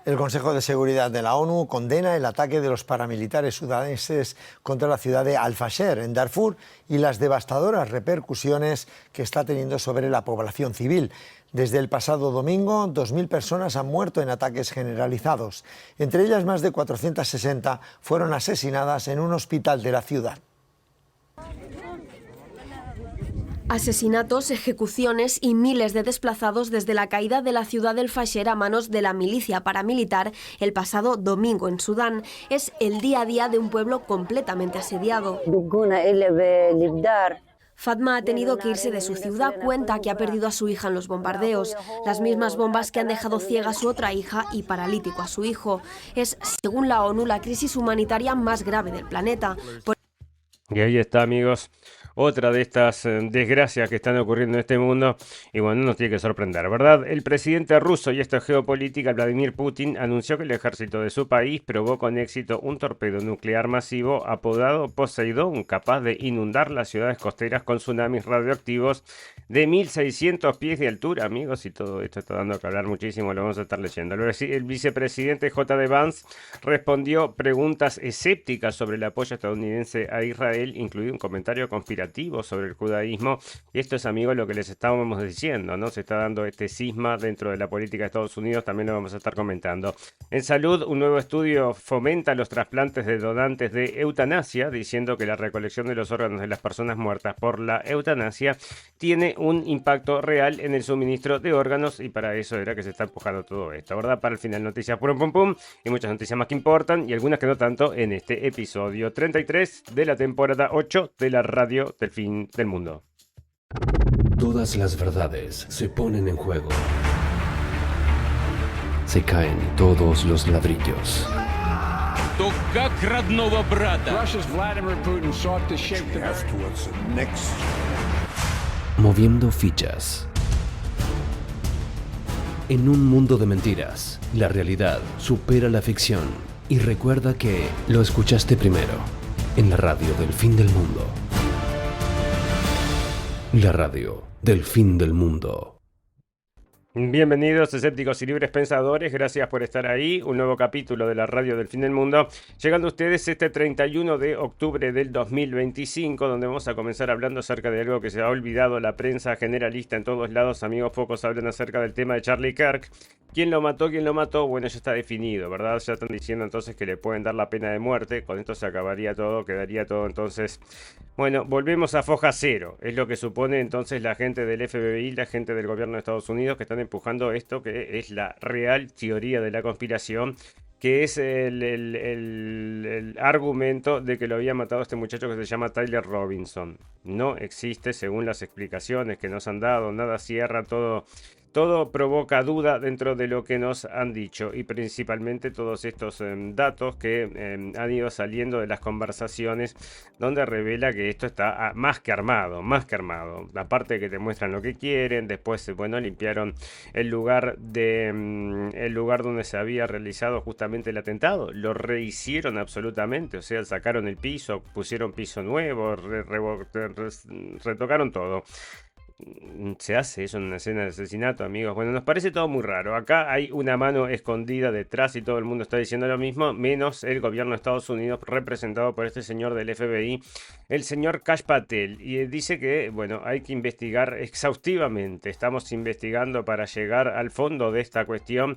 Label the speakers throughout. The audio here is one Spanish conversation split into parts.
Speaker 1: El Consejo de Seguridad de la ONU condena el ataque de los paramilitares sudaneses contra la ciudad de Al-Fasher, en Darfur, y las devastadoras repercusiones que está teniendo sobre la población civil. Desde el pasado domingo, 2.000 personas han muerto en ataques generalizados. Entre ellas, más de 460 fueron asesinadas en un hospital de la ciudad.
Speaker 2: Asesinatos, ejecuciones y miles de desplazados desde la caída de la ciudad del Fasher a manos de la milicia paramilitar el pasado domingo en Sudán. Es el día a día de un pueblo completamente asediado. Fatma ha tenido que irse de su ciudad, cuenta que ha perdido a su hija en los bombardeos, las mismas bombas que han dejado ciega a su otra hija y paralítico a su hijo. Es, según la ONU, la crisis humanitaria más grave del planeta.
Speaker 3: Y ahí está, amigos, otra de estas desgracias que están ocurriendo en este mundo, y bueno, nos tiene que sorprender, ¿verdad? El presidente ruso y esta geopolítica, Vladimir Putin, anunció que el ejército de su país probó con éxito un torpedo nuclear masivo apodado Poseidón, capaz de inundar las ciudades costeras con tsunamis radioactivos de 1.600 pies de altura, amigos, y todo esto está dando que hablar muchísimo, lo vamos a estar leyendo. El vicepresidente J.D. Vance respondió preguntas escépticas sobre el apoyo estadounidense a Israel, incluido un comentario conspirativo sobre el judaísmo, y esto es, amigos, lo que les estábamos diciendo, ¿no? Se está dando este cisma dentro de la política de Estados Unidos, también lo vamos a estar comentando. En salud, un nuevo estudio fomenta los trasplantes de donantes de eutanasia, diciendo que la recolección de los órganos de las personas muertas por la eutanasia tiene un impacto real en el suministro de órganos, y para eso era que se está empujando todo esto, ¿verdad? Para el final, noticias pum pum pum, y muchas noticias más que importan, y algunas que no tanto, en este episodio 33 de la temporada 8 de la radio del fin del mundo.
Speaker 4: Todas las verdades se ponen en juego. Se caen todos los ladrillos.
Speaker 5: То как родного брата.
Speaker 6: Russia's Vladimir Putin sought to shape the next.
Speaker 4: Moviendo fichas. En un mundo de mentiras, la realidad supera la ficción. Y recuerda que lo escuchaste primero, en la radio del fin del mundo. La radio del fin del mundo.
Speaker 3: Bienvenidos, escépticos y libres pensadores, gracias por estar ahí. Un nuevo capítulo de la radio del fin del mundo, llegando a ustedes este 31 de octubre del 2025, donde vamos a comenzar hablando acerca de algo que se ha olvidado la prensa generalista en todos lados. Amigos, pocos hablan acerca del tema de Charlie Kirk. ¿Quién lo mató? ¿Quién lo mató? Bueno, ya está definido, ¿verdad? Ya están diciendo entonces que le pueden dar la pena de muerte. Con esto se acabaría todo, quedaría todo entonces... Bueno, volvemos a foja cero. Es lo que supone entonces la gente del FBI, la gente del gobierno de Estados Unidos, que están empujando esto, que es la real teoría de la conspiración, que es el argumento de que lo había matado este muchacho que se llama Tyler Robinson. No existe, según las explicaciones que nos han dado, nada cierra, todo provoca duda dentro de lo que nos han dicho, y principalmente todos estos datos que han ido saliendo de las conversaciones, donde revela que esto está más que armado, aparte de que te muestran lo que quieren. Después, bueno, limpiaron el lugar donde se había realizado justamente el atentado, lo rehicieron absolutamente, o sea, sacaron el piso, pusieron piso nuevo, retocaron todo. Se hace eso en una escena de asesinato, amigos. Bueno, nos parece todo muy raro. Acá hay una mano escondida detrás y todo el mundo está diciendo lo mismo, menos el gobierno de Estados Unidos, representado por este señor del FBI, el señor Kash Patel. Y dice que, bueno, hay que investigar exhaustivamente. Estamos investigando para llegar al fondo de esta cuestión.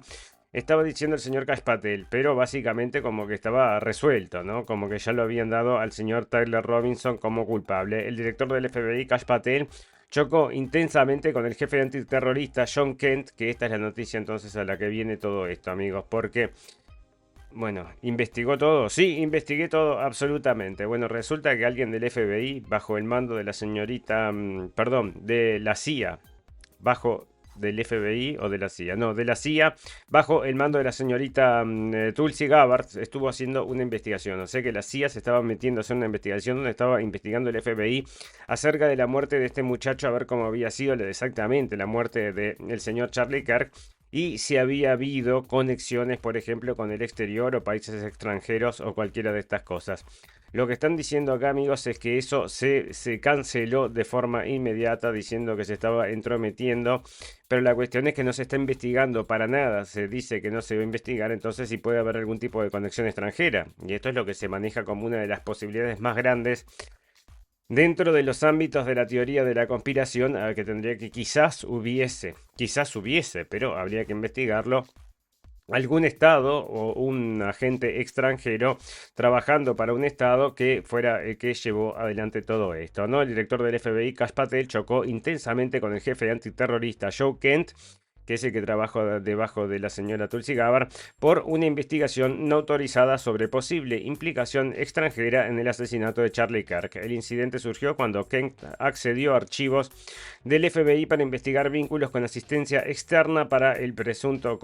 Speaker 3: Estaba diciendo el señor Kash Patel, pero básicamente como que estaba resuelto, ¿no? Como que ya lo habían dado al señor Tyler Robinson como culpable. El director del FBI, Kash Patel, chocó intensamente con el jefe antiterrorista John Kent, que esta es la noticia entonces a la que viene todo esto, amigos, porque, bueno, ¿investigó todo? Sí, investigué todo, absolutamente. Bueno, resulta que alguien del FBI, bajo el mando de la señorita, de la CIA, del FBI o de la CIA, no, de la CIA, bajo el mando de la señorita Tulsi Gabbard, estuvo haciendo una investigación. O sea que la CIA se estaba metiendo a hacer una investigación donde estaba investigando el FBI acerca de la muerte de este muchacho, a ver cómo había sido exactamente la muerte del señor Charlie Kirk, y si había habido conexiones, por ejemplo, con el exterior o países extranjeros o cualquiera de estas cosas. Lo que están diciendo acá, amigos, es que eso se canceló de forma inmediata, diciendo que se estaba entrometiendo, pero la cuestión es que no se está investigando para nada, se dice que no se va a investigar, entonces sí puede haber algún tipo de conexión extranjera, y esto es lo que se maneja como una de las posibilidades más grandes dentro de los ámbitos de la teoría de la conspiración, a que tendría que quizás hubiese, pero habría que investigarlo, algún estado o un agente extranjero trabajando para un estado que fuera el que llevó adelante todo esto, ¿no? El director del FBI, Kash Patel, chocó intensamente con el jefe antiterrorista Joe Kent, que es el que trabaja debajo de la señora Tulsi Gabbard, por una investigación no autorizada sobre posible implicación extranjera en el asesinato de Charlie Kirk. El incidente surgió cuando Kent accedió a archivos del FBI para investigar vínculos con asistencia externa para el presunto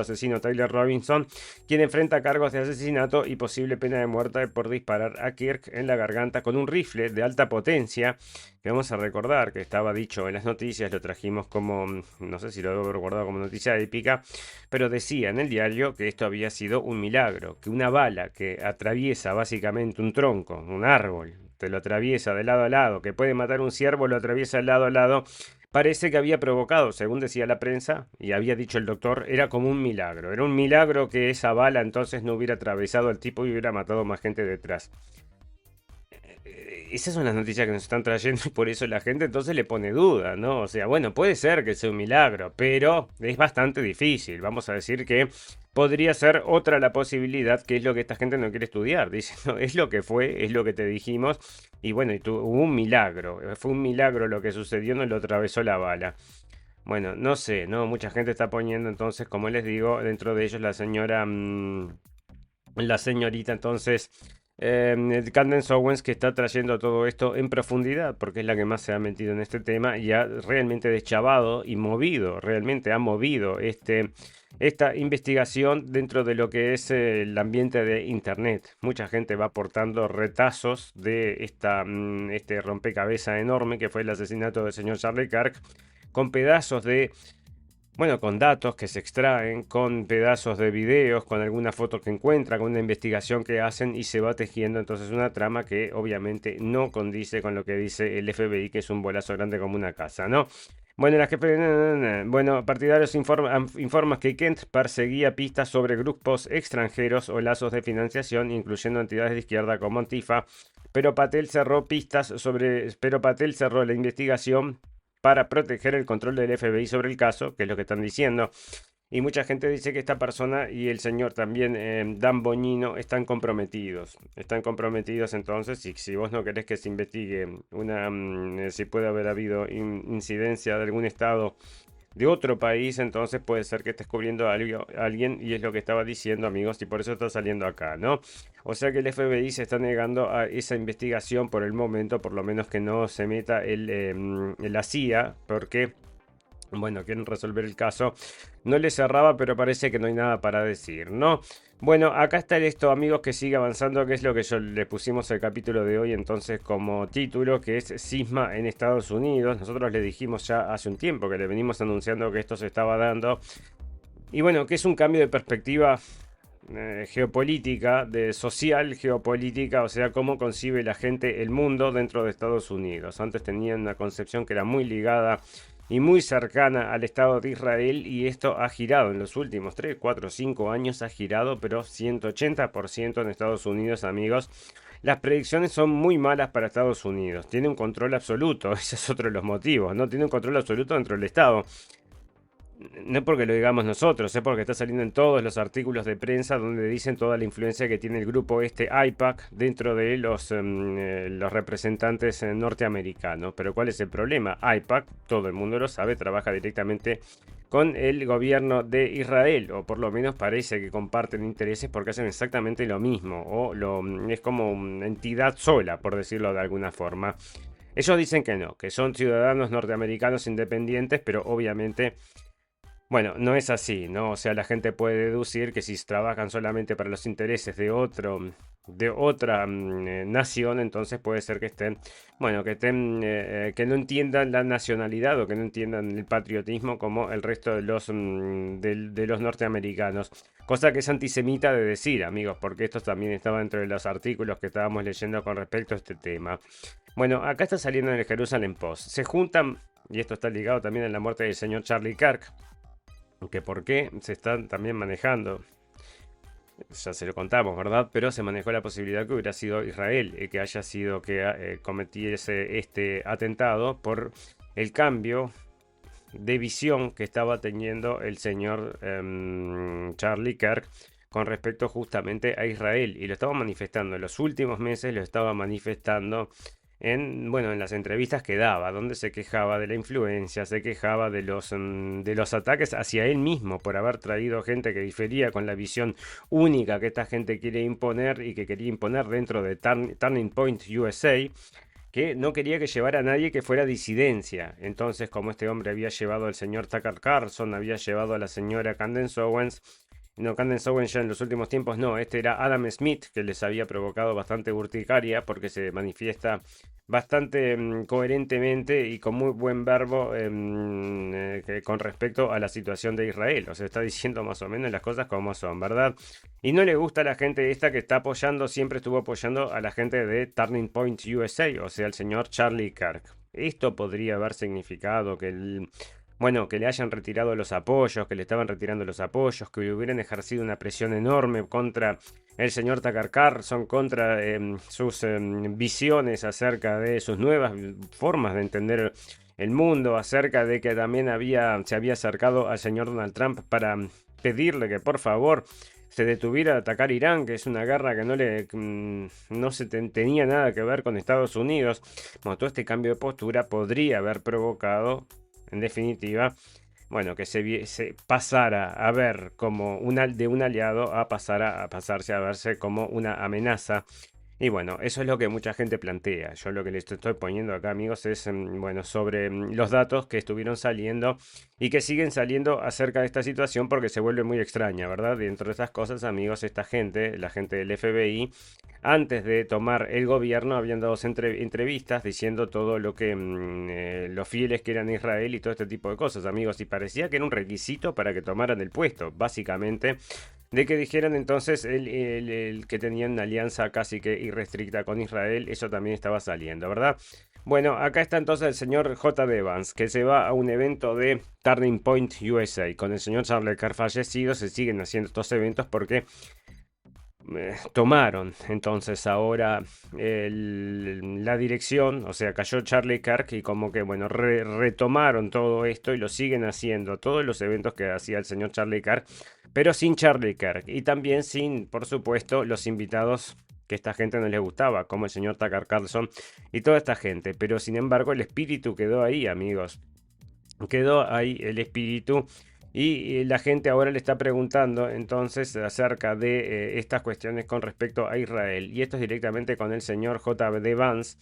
Speaker 3: asesino Tyler Robinson, quien enfrenta cargos de asesinato y posible pena de muerte por disparar a Kirk en la garganta con un rifle de alta potencia, que vamos a recordar que estaba dicho en las noticias, lo trajimos como, no sé si lo debo recordar como noticia épica, pero decía en el diario que esto había sido un milagro, que una bala que atraviesa básicamente un tronco, un árbol, te lo atraviesa de lado a lado, que puede matar un ciervo, lo atraviesa de lado a lado, parece que había provocado, según decía la prensa, y había dicho el doctor, era como un milagro. Era un milagro que esa bala entonces no hubiera atravesado al tipo y hubiera matado más gente detrás. Esas son las noticias que nos están trayendo y por eso la gente entonces le pone duda, ¿no? O sea, bueno, puede ser que sea un milagro, pero es bastante difícil. Vamos a decir que podría ser otra la posibilidad, que es lo que esta gente no quiere estudiar. Dice, no, es lo que fue, es lo que te dijimos. Y bueno, hubo un milagro. Fue un milagro lo que sucedió, no lo atravesó la bala. Bueno, no sé, ¿no? Mucha gente está poniendo entonces, como les digo, dentro de ellos la señorita entonces... Candace Owens, que está trayendo todo esto en profundidad porque es la que más se ha metido en este tema y ha realmente deschavado y movido, realmente ha movido esta investigación dentro de lo que es el ambiente de internet. Mucha gente va aportando retazos de este rompecabezas enorme que fue el asesinato del señor Charlie Kirk, con pedazos de... Bueno, con datos que se extraen, con pedazos de videos, con algunas fotos que encuentran, con una investigación que hacen y se va tejiendo entonces una trama que obviamente no condice con lo que dice el FBI, que es un bolazo grande como una casa, ¿no? Bueno, partidarios informan que Kent perseguía pistas sobre grupos extranjeros o lazos de financiación, incluyendo entidades de izquierda como Antifa, pero Patel cerró la investigación para proteger el control del FBI sobre el caso, que es lo que están diciendo. Y mucha gente dice que esta persona y el señor también, Dan Bongino, están comprometidos. Están comprometidos entonces, y si vos no querés que se investigue si puede haber habido incidencia de algún estado de otro país, entonces puede ser que estés cubriendo a alguien, y es lo que estaba diciendo, amigos, y por eso está saliendo acá, ¿no? O sea que el FBI se está negando a esa investigación por el momento, por lo menos que no se meta la CIA, porque, bueno, quieren resolver el caso. No le cerraba, pero parece que no hay nada para decir, ¿no? Bueno, acá está esto, amigos, que sigue avanzando, que es lo que le pusimos al capítulo de hoy entonces como título, que es cisma en Estados Unidos. Nosotros le dijimos ya hace un tiempo que le venimos anunciando que esto se estaba dando. Y bueno, que es un cambio de perspectiva geopolítica, social geopolítica, o sea, cómo concibe la gente el mundo dentro de Estados Unidos. Antes tenían una concepción que era muy ligada y muy cercana al Estado de Israel, y esto ha girado en los últimos 3, 4, 5 años, ha girado, pero 180% en Estados Unidos, amigos. Las predicciones son muy malas para Estados Unidos. Tiene un control absoluto, ese es otro de los motivos, ¿no? Tiene un control absoluto dentro del Estado. No porque lo digamos nosotros, es porque está saliendo en todos los artículos de prensa donde dicen toda la influencia que tiene el grupo AIPAC dentro de los representantes norteamericanos. Pero ¿cuál es el problema? AIPAC, todo el mundo lo sabe, trabaja directamente con el gobierno de Israel, o por lo menos parece que comparten intereses porque hacen exactamente lo mismo, o es como una entidad sola, por decirlo de alguna forma. Ellos dicen que no, que son ciudadanos norteamericanos independientes, pero obviamente Bueno, no es así, ¿no? O sea, la gente puede deducir que si trabajan solamente para los intereses de otra nación, entonces puede ser que estén, bueno, que no entiendan la nacionalidad o que no entiendan el patriotismo como el resto de de los norteamericanos. Cosa que es antisemita de decir, amigos, porque esto también estaba dentro de los artículos que estábamos leyendo con respecto a este tema. Bueno, acá está saliendo en el Jerusalem Post. Se juntan, y esto está ligado también a la muerte del señor Charlie Kirk, que por qué se están también manejando, ya se lo contamos, ¿verdad? Pero se manejó la posibilidad que hubiera sido Israel que haya sido que cometiese este atentado por el cambio de visión que estaba teniendo el señor Charlie Kirk con respecto justamente a Israel, y lo estaba manifestando en los últimos meses, lo estaba manifestando en las entrevistas que daba, donde se quejaba de la influencia, se quejaba de los ataques hacia él mismo por haber traído gente que difería con la visión única que esta gente quiere imponer y que quería imponer dentro de Turning Point USA, que no quería que llevara a nadie que fuera disidencia. Entonces, como este hombre había llevado al señor Tucker Carlson, había llevado a la señora Candace Owens, no, Candace Owens ya en los últimos tiempos no, este era Adam Smith, que les había provocado bastante urticaria porque se manifiesta bastante coherentemente y con muy buen verbo con respecto a la situación de Israel. O sea, está diciendo más o menos las cosas como son, ¿verdad? Y no le gusta a la gente esta que está apoyando, siempre estuvo apoyando a la gente de Turning Point USA, o sea, el señor Charlie Kirk. Esto podría haber significado que que le hayan retirado los apoyos, que le estaban retirando los apoyos, que le hubieran ejercido una presión enorme contra el señor Tucker Carlson, contra sus visiones acerca de sus nuevas formas de entender el mundo, acerca de que también se había acercado al señor Donald Trump para pedirle que por favor se detuviera de atacar Irán, que es una guerra que no tenía nada que ver con Estados Unidos. Bueno, todo este cambio de postura podría haber provocado, en definitiva, que se pasara a ver como de un aliado a pasarse a verse como una amenaza. Y bueno, eso es lo que mucha gente plantea. Yo lo que les estoy poniendo acá, amigos, es sobre los datos que estuvieron saliendo y que siguen saliendo acerca de esta situación, porque se vuelve muy extraña, ¿verdad? Dentro de estas cosas, amigos, esta gente, la gente del FBI, antes de tomar el gobierno, habían dado entrevistas diciendo todo lo que los fieles que eran Israel y todo este tipo de cosas, amigos, y parecía que era un requisito para que tomaran el puesto, básicamente, de que dijeran entonces el que tenían una alianza casi que irrestricta con Israel. Eso también estaba saliendo, ¿verdad? Bueno, acá está entonces el señor J.D. Vance, que se va a un evento de Turning Point USA. Con el señor Charlie Kirk fallecido se siguen haciendo estos eventos porque tomaron entonces ahora la dirección, o sea, cayó Charlie Kirk y como que retomaron todo esto y lo siguen haciendo, todos los eventos que hacía el señor Charlie Kirk, pero sin Charlie Kirk y también sin, por supuesto, los invitados que esta gente no les gustaba, como el señor Tucker Carlson y toda esta gente, pero sin embargo el espíritu quedó ahí, amigos, quedó ahí el espíritu. Y la gente ahora le está preguntando entonces acerca de estas cuestiones con respecto a Israel. Y esto es directamente con el señor J.D. Vance.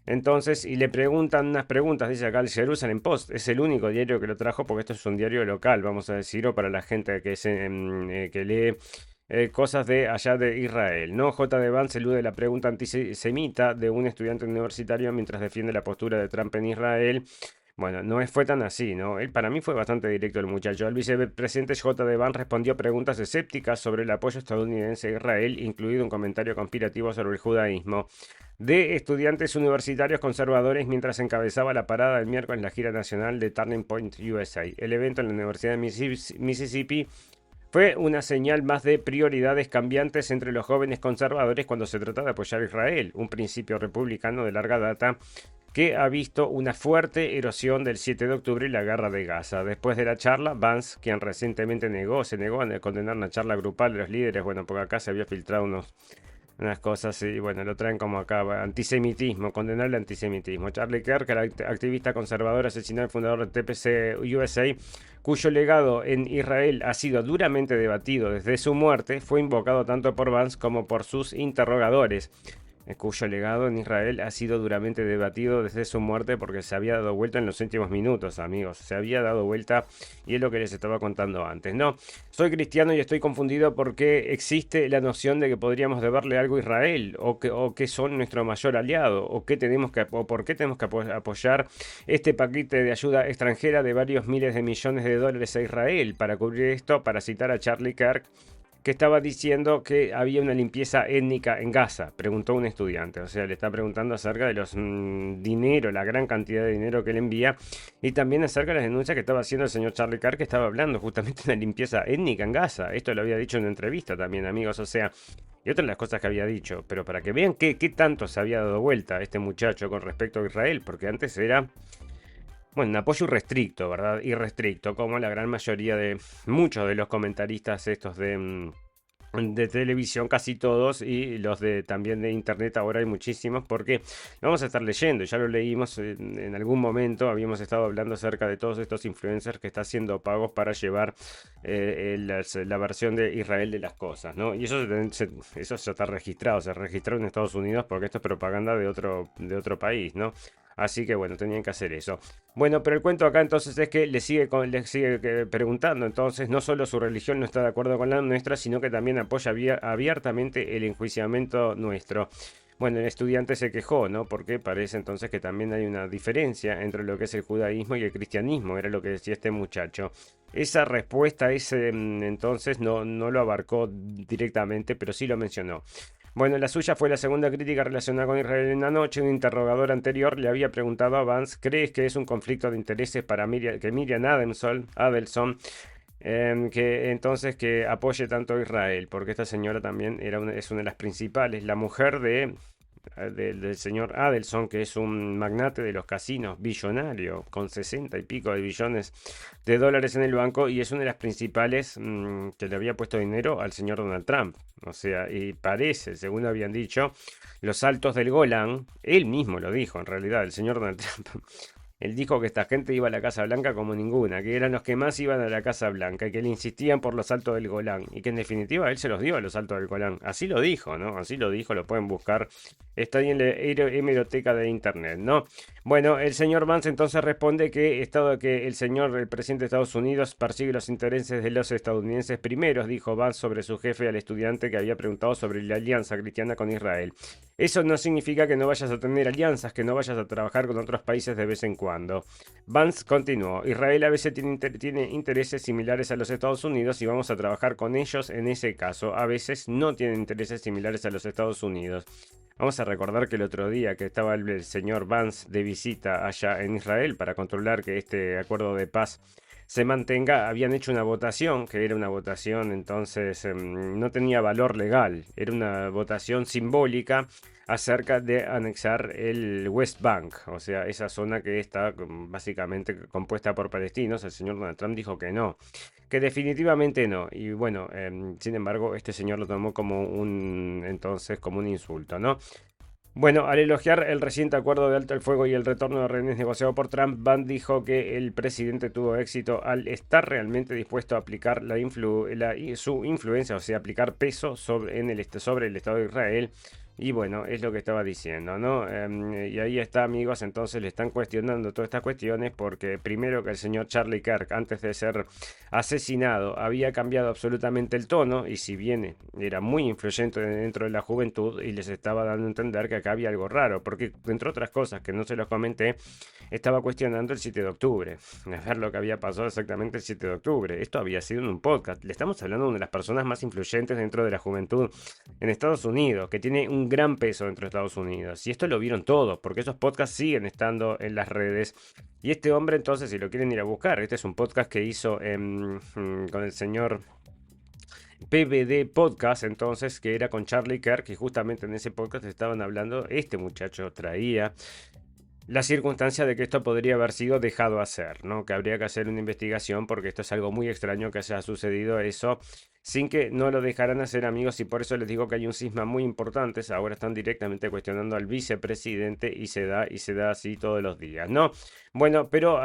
Speaker 3: Entonces, y le preguntan unas preguntas, dice acá el Jerusalem Post. Es el único diario que lo trajo porque esto es un diario local, vamos a decirlo, para la gente que lee cosas de allá de Israel, ¿no? J.D. Vance elude la pregunta antisemita de un estudiante universitario mientras defiende la postura de Trump en Israel. Bueno, no fue tan así, ¿no? Él para mí fue bastante directo el muchacho. El vicepresidente J.D. Vance respondió preguntas escépticas sobre el apoyo estadounidense a Israel, incluido un comentario conspirativo sobre el judaísmo de estudiantes universitarios conservadores mientras encabezaba la parada el miércoles en la gira nacional de Turning Point USA. El evento en la Universidad de Mississippi fue una señal más de prioridades cambiantes entre los jóvenes conservadores cuando se trata de apoyar a Israel, un principio republicano de larga data que ha visto una fuerte erosión del 7 de octubre y la guerra de Gaza. Después de la charla, Vance, quien recientemente se negó a condenar una charla grupal de los líderes, porque acá se había filtrado unas cosas y lo traen como acá, antisemitismo, condenar el antisemitismo. Charlie Kirk, el activista conservador, asesinó al fundador de TPC USA, cuyo legado en Israel ha sido duramente debatido desde su muerte, fue invocado tanto por Vance como por sus interrogadores. cuyo legado en Israel ha sido duramente debatido desde su muerte porque se había dado vuelta en los últimos minutos, amigos. Se había dado vuelta y es lo que les estaba contando antes, ¿no? Soy cristiano y estoy confundido porque existe la noción de que podríamos deberle algo a Israel o que son nuestro mayor aliado o por qué tenemos que apoyar este paquete de ayuda extranjera de varios miles de millones de dólares a Israel. Para cubrir esto, para citar a Charlie Kirk, que estaba diciendo que había una limpieza étnica en Gaza, preguntó un estudiante. O sea, le está preguntando acerca de los dinero, la gran cantidad de dinero que él envía, y también acerca de las denuncias que estaba haciendo el señor Charlie Kirk, que estaba hablando justamente de una limpieza étnica en Gaza. Esto lo había dicho en una entrevista también, amigos. O sea, y otra de las cosas que había dicho, pero para que vean qué tanto se había dado vuelta este muchacho con respecto a Israel, porque antes era... Bueno, un apoyo irrestricto, ¿verdad? Irrestricto, como la gran mayoría de muchos de los comentaristas estos de televisión, casi todos, y los de también de internet. Ahora hay muchísimos, porque lo vamos a estar leyendo, ya lo leímos en algún momento, habíamos estado hablando acerca de todos estos influencers que están haciendo pagos para llevar la versión de Israel de las cosas, ¿no? Y eso ya está registrado, se registró en Estados Unidos porque esto es propaganda de otro país, ¿no? Así que bueno, tenían que hacer eso. Bueno, pero el cuento acá entonces es que le sigue preguntando. Entonces, no solo su religión no está de acuerdo con la nuestra, sino que también apoya abiertamente el enjuiciamiento nuestro. Bueno, el estudiante se quejó, ¿no? Porque parece entonces que también hay una diferencia entre lo que es el judaísmo y el cristianismo, era lo que decía este muchacho. Esa respuesta entonces no lo abarcó directamente, pero sí lo mencionó. Bueno, la suya fue la segunda crítica relacionada con Israel en la noche. Un interrogador anterior le había preguntado a Vance, ¿crees que es un conflicto de intereses para Miriam Adelson, que entonces que apoye tanto a Israel? Porque esta señora también es una de las principales, la mujer del señor Adelson, que es un magnate de los casinos, billonario, con 60 y pico de billones de dólares en el banco, y es una de las principales que le había puesto dinero al señor Donald Trump. O sea, y parece, según habían dicho, los altos del Golán, él mismo lo dijo en realidad, el señor Donald Trump. Él dijo que esta gente iba a la Casa Blanca como ninguna, que eran los que más iban a la Casa Blanca y que le insistían por los altos del Golán y que en definitiva él se los dio a los altos del Golán. Así lo dijo, ¿no? Así lo dijo, lo pueden buscar. Está ahí en la hemeroteca de internet, ¿no? Bueno, el señor Vance entonces responde que el presidente de Estados Unidos persigue los intereses de los estadounidenses primeros, dijo Vance sobre su jefe al estudiante que había preguntado sobre la alianza cristiana con Israel. Eso no significa que no vayas a tener alianzas, que no vayas a trabajar con otros países de vez en cuando. Vance continuó, Israel a veces tiene intereses similares a los Estados Unidos y vamos a trabajar con ellos en ese caso. A veces no tienen intereses similares a los Estados Unidos. Vamos a recordar que el otro día que estaba el señor Vance de visita allá en Israel para controlar que este acuerdo de paz se mantenga, habían hecho una votación, que era una votación entonces no tenía valor legal, era una votación simbólica acerca de anexar el West Bank, o sea, esa zona que está básicamente compuesta por palestinos. El señor Donald Trump dijo que no, que definitivamente no, y bueno, sin embargo, este señor lo tomó como un insulto, ¿no? Bueno, al elogiar el reciente acuerdo de alto el fuego y el retorno de rehenes negociado por Trump, Vance dijo que el presidente tuvo éxito al estar realmente dispuesto a aplicar su influencia, o sea, aplicar peso sobre el Estado de Israel. Y bueno, es lo que estaba diciendo, ¿no? Y ahí está, amigos, entonces le están cuestionando todas estas cuestiones porque primero que el señor Charlie Kirk, antes de ser asesinado, había cambiado absolutamente el tono, y si bien era muy influyente dentro de la juventud, y les estaba dando a entender que acá había algo raro, porque entre otras cosas que no se los comenté, estaba cuestionando el 7 de octubre, a ver lo que había pasado exactamente el 7 de octubre. Esto había sido en un podcast, le estamos hablando de una de las personas más influyentes dentro de la juventud en Estados Unidos, que tiene un gran peso dentro de Estados Unidos, y esto lo vieron todos porque esos podcasts siguen estando en las redes. Y este hombre, entonces, si lo quieren ir a buscar, este es un podcast que hizo con el señor PBD Podcast, entonces, que era con Charlie Kirk, y justamente en ese podcast estaban hablando, este muchacho traía la circunstancia de que esto podría haber sido dejado hacer, ¿no? Que habría que hacer una investigación porque esto es algo muy extraño que haya sucedido eso sin que no lo dejaran hacer, amigos, y por eso les digo que hay un cisma muy importante. Ahora están directamente cuestionando al vicepresidente y se da así todos los días, ¿no? Bueno, pero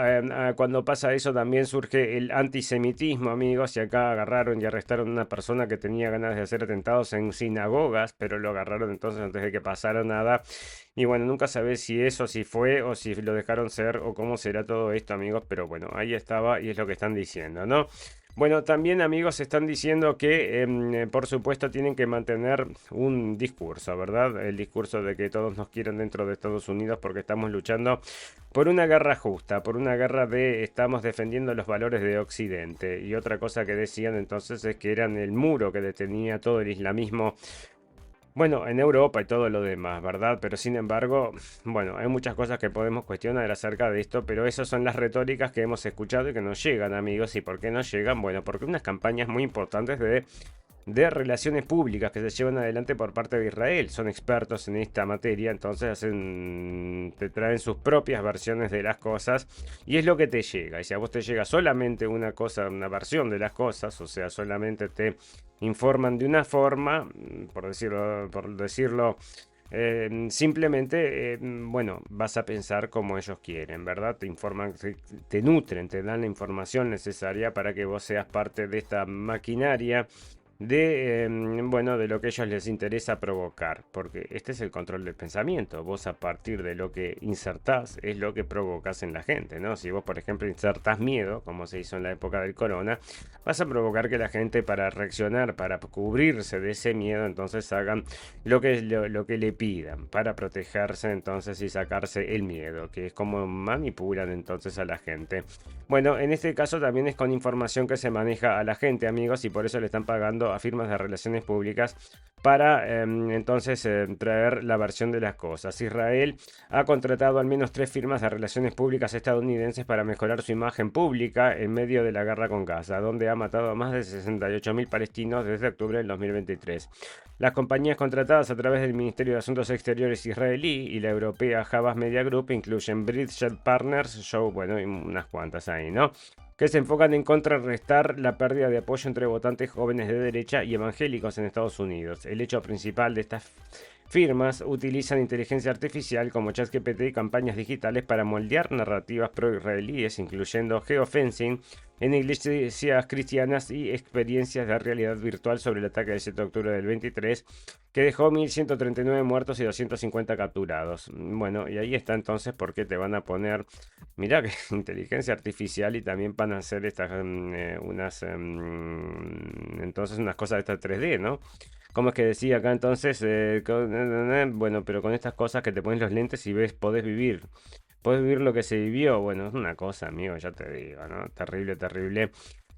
Speaker 3: cuando pasa eso también surge el antisemitismo, amigos, y acá agarraron y arrestaron a una persona que tenía ganas de hacer atentados en sinagogas, pero lo agarraron entonces antes de que pasara nada. Y bueno, nunca sabés si eso sí fue o si lo dejaron ser o cómo será todo esto, amigos, pero bueno, ahí estaba y es lo que están diciendo, ¿no? Bueno, también, amigos, están diciendo que por supuesto tienen que mantener un discurso, ¿verdad? El discurso de que todos nos quieren dentro de Estados Unidos porque estamos luchando por una guerra justa, por una guerra de estamos defendiendo los valores de Occidente. Y otra cosa que decían entonces es que eran el muro que detenía todo el islamismo. Bueno, en Europa y todo lo demás, ¿verdad? Pero sin embargo, bueno, hay muchas cosas que podemos cuestionar acerca de esto, pero esas son las retóricas que hemos escuchado y que nos llegan, amigos. ¿Y por qué no llegan? Bueno, porque unas campañas muy importantes de relaciones públicas que se llevan adelante por parte de Israel. Son expertos en esta materia, entonces te traen sus propias versiones de las cosas y es lo que te llega. Y si a vos te llega solamente una cosa, una versión de las cosas, o sea, solamente te informan de una forma, por decirlo simplemente, bueno, vas a pensar como ellos quieren, ¿verdad? Te informan, te nutren, te dan la información necesaria para que vos seas parte de esta maquinaria bueno, de lo que a ellos les interesa provocar, porque este es el control del pensamiento. Vos, a partir de lo que insertás, es lo que provocas en la gente, ¿no? Si vos, por ejemplo, insertás miedo, como se hizo en la época del corona, vas a provocar que la gente, para reaccionar, para cubrirse de ese miedo, entonces hagan lo que le pidan, para protegerse entonces y sacarse el miedo, que es como manipulan entonces a la gente. Bueno, en este caso también es con información que se maneja a la gente, amigos, y por eso le están pagando a firmas de relaciones públicas para entonces traer la versión de las cosas. Israel ha contratado al menos 3 firmas de relaciones públicas estadounidenses para mejorar su imagen pública en medio de la guerra con Gaza, donde ha matado a más de 68.000 palestinos desde octubre del 2023. Las compañías contratadas a través del Ministerio de Asuntos Exteriores israelí y la europea Havas Media Group incluyen Bridgestone Partners, Show, bueno, y unas cuantas ahí, ¿no? Que se enfocan en contrarrestar la pérdida de apoyo entre votantes jóvenes de derecha y evangélicos en Estados Unidos. El hecho principal de estas firmas utilizan inteligencia artificial como ChatGPT y campañas digitales para moldear narrativas pro-israelíes, incluyendo geofencing en iglesias cristianas y experiencias de realidad virtual sobre el ataque del 7 de octubre del 23, que dejó 1.139 muertos y 250 capturados. Bueno, y ahí está entonces porque te van a poner, mirá que inteligencia artificial, y también van a hacer estas entonces unas cosas de estas 3D, ¿no? ¿Cómo es que decía acá entonces? Bueno, pero con estas cosas que te pones los lentes y ves, podés vivir lo que se vivió. Bueno, es una cosa, amigo, ya te digo, ¿no? Terrible, terrible.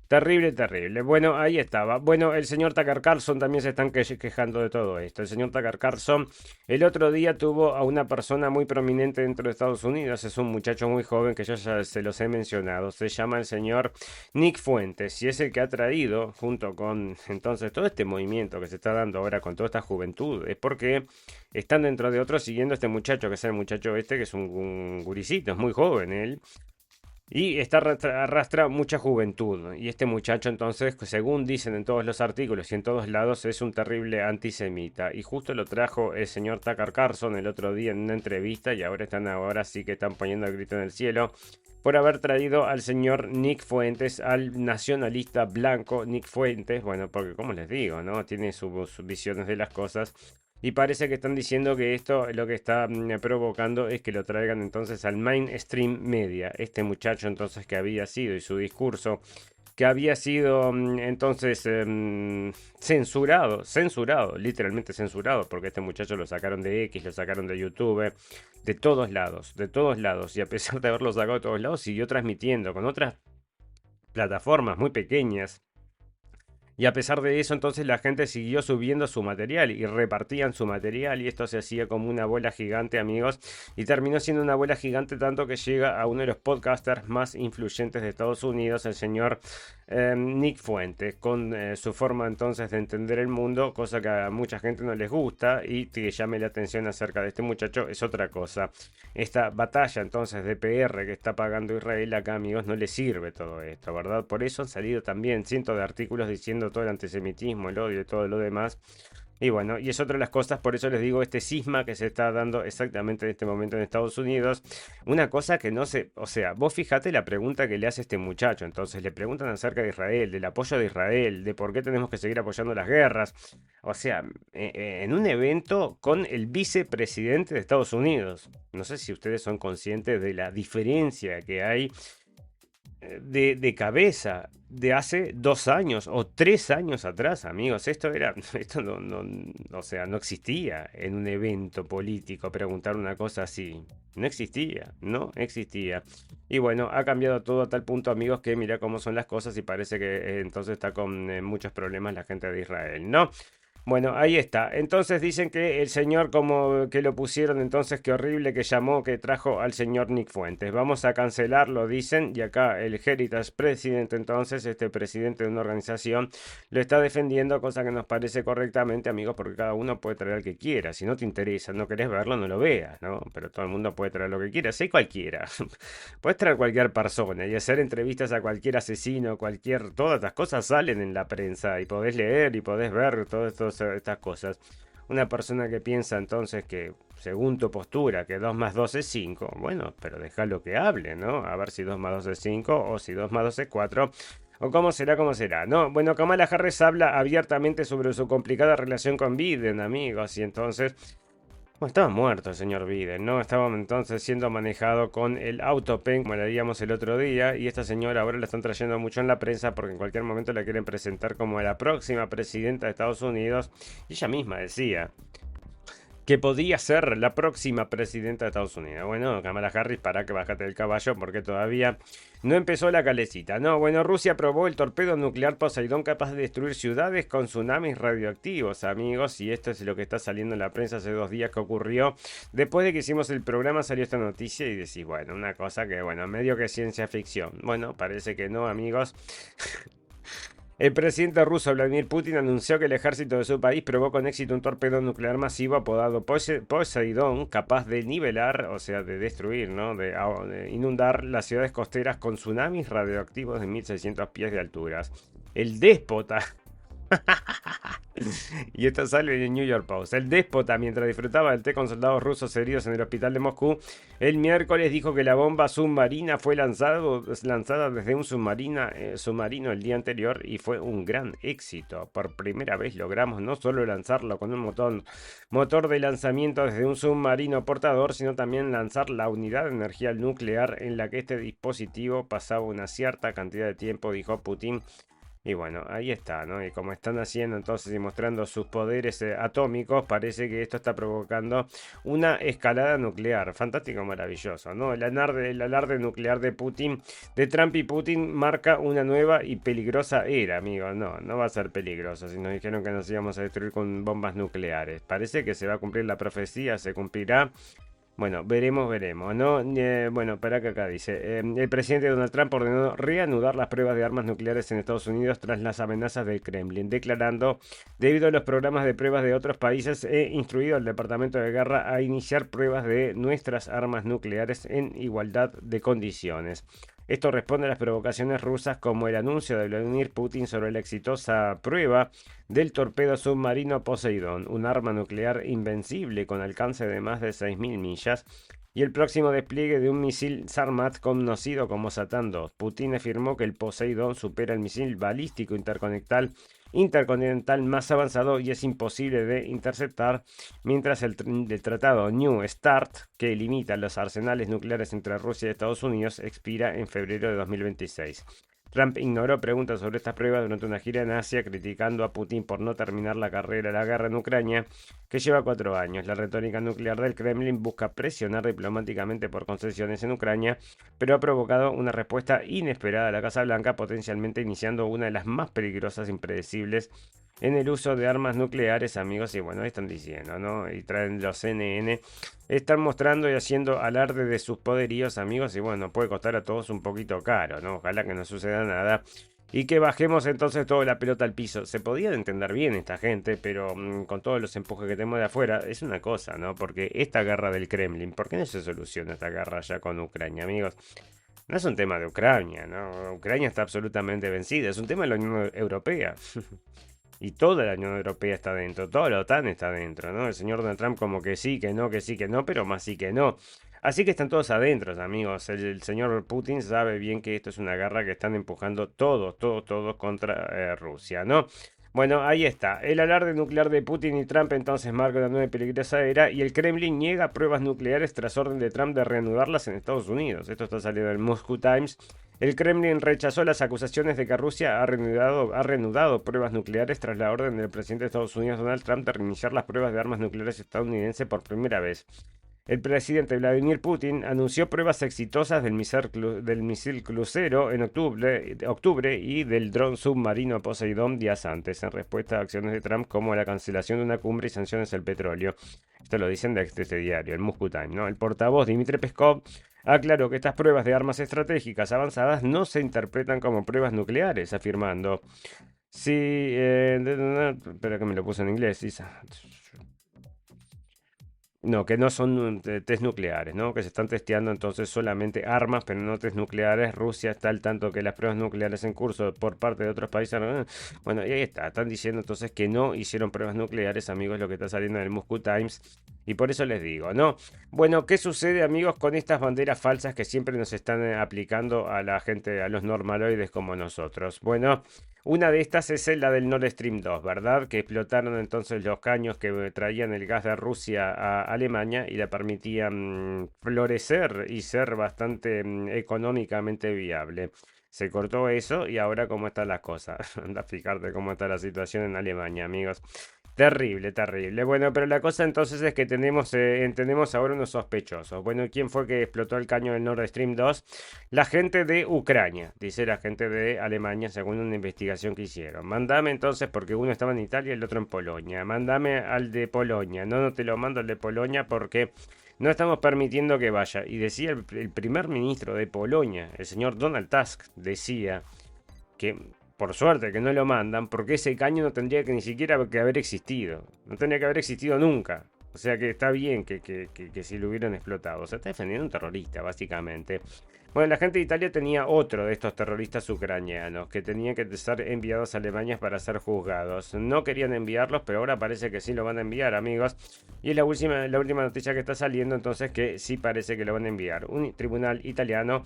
Speaker 3: Terrible, terrible. Bueno, ahí estaba. Bueno, el señor Tucker Carlson también se están quejando de todo esto. El señor Tucker Carlson el otro día tuvo a una persona muy prominente dentro de Estados Unidos. Es un muchacho muy joven que yo ya se los he mencionado. Se llama el señor Nick Fuentes y es el que ha traído, junto con entonces todo este movimiento que se está dando ahora con toda esta juventud, es porque están dentro de otros siguiendo a este muchacho, que es el muchacho este, que es un guricito, es muy joven él. Y arrastra mucha juventud. Y este muchacho entonces, según dicen en todos los artículos y en todos lados, es un terrible antisemita. Y justo lo trajo el señor Tucker Carlson el otro día en una entrevista. Y ahora sí que están poniendo el grito en el cielo por haber traído al señor Nick Fuentes, al nacionalista blanco Nick Fuentes. Bueno, porque como les digo, ¿no? Tiene sus visiones de las cosas. Y parece que están diciendo que esto lo que está provocando es que lo traigan entonces al mainstream media. Este muchacho entonces que había sido, y su discurso que había sido entonces censurado, literalmente censurado, porque este muchacho lo sacaron de X, lo sacaron de YouTube, de todos lados. Y a pesar de haberlo sacado de todos lados, siguió transmitiendo con otras plataformas muy pequeñas. Y a pesar de eso, entonces la gente siguió subiendo su material y repartían su material, y esto se hacía como una bola gigante, amigos, y terminó siendo una bola gigante tanto que llega a uno de los podcasters más influyentes de Estados Unidos, el señor Nick Fuentes, con su forma entonces de entender el mundo, cosa que a mucha gente no les gusta, y que llame la atención acerca de este muchacho es otra cosa. Esta batalla entonces de PR que está pagando Israel acá, amigos, no le sirve todo esto, ¿verdad? Por eso han salido también cientos de artículos diciendo fomentando todo el antisemitismo, el odio y todo lo demás. Y bueno, y es otra de las cosas, por eso les digo, este cisma que se está dando exactamente en este momento en Estados Unidos, una cosa que no se, o sea, vos fíjate la pregunta que le hace este muchacho, entonces le preguntan acerca de Israel, del apoyo de Israel, de por qué tenemos que seguir apoyando las guerras, o sea, en un evento con el vicepresidente de Estados Unidos. No sé si ustedes son conscientes de la diferencia que hay de cabeza de hace 2 años o 3 años atrás, amigos. Esto o sea, no existía en un evento político preguntar una cosa así. No existía. Y bueno, ha cambiado todo a tal punto, amigos, que mira cómo son las cosas y parece que entonces está con muchos problemas la gente de Israel, ¿no? Bueno, ahí está. Entonces dicen que el señor como que lo pusieron, entonces qué horrible que llamó, que trajo al señor Nick Fuentes. Vamos a cancelarlo, dicen. Y acá el Heritage President, entonces, este presidente de una organización, lo está defendiendo, cosa que nos parece correctamente, amigos, porque cada uno puede traer al que quiera. Si no te interesa, no querés verlo, no lo veas, ¿no? Pero todo el mundo puede traer lo que quiera, sé cualquiera. Puedes traer cualquier persona y hacer entrevistas a cualquier asesino, todas estas cosas salen en la prensa y podés leer y podés ver todo esto, estas cosas. Una persona que piensa entonces que, según tu postura, que 2 más 2 es 5, bueno, pero déjalo que hable, ¿no? A ver si 2 más 2 es 5 o si 2 más 2 es 4. O cómo será, ¿no? Bueno, Kamala Harris habla abiertamente sobre su complicada relación con Biden, amigos, y entonces... Bueno, estaba muerto el señor Biden, ¿no? Estaba entonces siendo manejado con el autopen, como le digamos el otro día, y esta señora ahora la están trayendo mucho en la prensa porque en cualquier momento la quieren presentar como la próxima presidenta de Estados Unidos. Y ella misma decía que podía ser la próxima presidenta de Estados Unidos. Bueno, Kamala Harris, para que bájate del caballo porque todavía no empezó la calecita. No, bueno, Rusia probó el torpedo nuclear Poseidón capaz de destruir ciudades con tsunamis radioactivos, amigos. Y esto es lo que está saliendo en la prensa hace 2 días que ocurrió. Después de que hicimos el programa salió esta noticia y decís, bueno, una cosa que, bueno, medio que ciencia ficción. Bueno, parece que no, amigos. El presidente ruso Vladimir Putin anunció que el ejército de su país probó con éxito un torpedo nuclear masivo apodado Poseidón, capaz de nivelar, o sea, de destruir, ¿no? De inundar las ciudades costeras con tsunamis radioactivos de 1600 pies de alturas. El déspota... Y esto sale en el New York Post. El déspota, mientras disfrutaba del té con soldados rusos heridos en el hospital de Moscú, el miércoles dijo que la bomba submarina fue lanzada desde un submarino el día anterior y fue un gran éxito. Por primera vez logramos no solo lanzarlo con un motor de lanzamiento desde un submarino portador, sino también lanzar la unidad de energía nuclear en la que este dispositivo pasaba una cierta cantidad de tiempo, dijo Putin. Y bueno, ahí está, ¿no? Y como están haciendo entonces y mostrando sus poderes atómicos, parece que esto está provocando una escalada nuclear. Fantástico, maravilloso, ¿no? El alarde nuclear de Trump y Putin marca una nueva y peligrosa era, amigos. No va a ser peligroso, si nos dijeron que nos íbamos a destruir con bombas nucleares. Parece que se va a cumplir la profecía, se cumplirá. Bueno, veremos, ¿no? Bueno, para que acá dice, el presidente Donald Trump ordenó reanudar las pruebas de armas nucleares en Estados Unidos tras las amenazas del Kremlin, declarando, debido a los programas de pruebas de otros países, he instruido al Departamento de Guerra a iniciar pruebas de nuestras armas nucleares en igualdad de condiciones. Esto responde a las provocaciones rusas como el anuncio de Vladimir Putin sobre la exitosa prueba del torpedo submarino Poseidón, un arma nuclear invencible con alcance de más de 6.000 millas, y el próximo despliegue de un misil Sarmat conocido como Satan II. Putin afirmó que el Poseidón supera el misil balístico intercontinental más avanzado y es imposible de interceptar, mientras el tratado New START, que limita los arsenales nucleares entre Rusia y Estados Unidos, expira en febrero de 2026. Trump ignoró preguntas sobre estas pruebas durante una gira en Asia, criticando a Putin por no terminar la guerra en Ucrania, que lleva 4 años. La retórica nuclear del Kremlin busca presionar diplomáticamente por concesiones en Ucrania, pero ha provocado una respuesta inesperada a la Casa Blanca, potencialmente iniciando una de las más peligrosas e impredecibles en el uso de armas nucleares, amigos. Y bueno, están diciendo, ¿no? Y traen los CNN, están mostrando y haciendo alarde de sus poderíos, amigos. Y bueno, puede costar a todos un poquito caro, ¿no? Ojalá que no suceda nada y que bajemos entonces toda la pelota al piso. Se podía entender bien esta gente, pero con todos los empujes que tenemos de afuera, es una cosa, ¿no? Porque esta guerra del Kremlin, ¿por qué no se soluciona esta guerra ya con Ucrania, amigos? No es un tema de Ucrania, ¿no? Ucrania está absolutamente vencida, es un tema de la Unión Europea. Y toda la Unión Europea está dentro, toda la OTAN está dentro, ¿no? El señor Donald Trump como que sí, que no, pero más sí que no. Así que están todos adentro, amigos. El señor Putin sabe bien que esto es una guerra que están empujando todos contra Rusia, ¿no? Bueno, ahí está. El alarde nuclear de Putin y Trump entonces marca una nueva y peligrosa era y el Kremlin niega pruebas nucleares tras orden de Trump de reanudarlas en Estados Unidos. Esto está saliendo del Moscow Times. El Kremlin rechazó las acusaciones de que Rusia ha reanudado pruebas nucleares tras la orden del presidente de Estados Unidos Donald Trump de reiniciar las pruebas de armas nucleares estadounidenses por primera vez. El presidente Vladimir Putin anunció pruebas exitosas del misil crucero en octubre y del dron submarino Poseidón días antes, en respuesta a acciones de Trump como la cancelación de una cumbre y sanciones al petróleo. Esto lo dicen de este diario, el Moscow Times, ¿no? El portavoz Dmitry Peskov aclaró que estas pruebas de armas estratégicas avanzadas no se interpretan como pruebas nucleares, afirmando: sí, espera que me lo puse en inglés, Isa. No, que no son test nucleares, ¿no? Que se están testeando entonces solamente armas, pero no test nucleares. Rusia está al tanto que las pruebas nucleares en curso por parte de otros países. Bueno, y ahí está. Están diciendo entonces que no hicieron pruebas nucleares, amigos, lo que está saliendo en el Moscow Times. Y por eso les digo, ¿no? Bueno, ¿qué sucede, amigos, con estas banderas falsas que siempre nos están aplicando a la gente, a los normaloides como nosotros? Bueno, una de estas es la del Nord Stream 2, ¿verdad? Que explotaron entonces los caños que traían el gas de Rusia a Alemania y la permitían florecer y ser bastante económicamente viable. Se cortó eso y ahora cómo están las cosas. Anda a fijarte cómo está la situación en Alemania, amigos. Terrible, terrible. Bueno, pero la cosa entonces es que tenemos ahora unos sospechosos. Bueno, ¿quién fue que explotó el caño del Nord Stream 2? La gente de Ucrania, dice la gente de Alemania, según una investigación que hicieron. Mándame entonces, porque uno estaba en Italia y el otro en Polonia. Mándame al de Polonia. No te lo mando al de Polonia porque no estamos permitiendo que vaya. Y decía el primer ministro de Polonia, el señor Donald Tusk, decía que por suerte que no lo mandan, porque ese caño no tendría que ni siquiera que haber existido. No tendría que haber existido nunca. O sea que está bien que si lo hubieran explotado. O sea, está defendiendo un terrorista, básicamente. Bueno, la gente de Italia tenía otro de estos terroristas ucranianos que tenían que ser enviados a Alemania para ser juzgados. No querían enviarlos, pero ahora parece que sí lo van a enviar, amigos. Y es la última noticia que está saliendo, entonces, que sí parece que lo van a enviar. Un tribunal italiano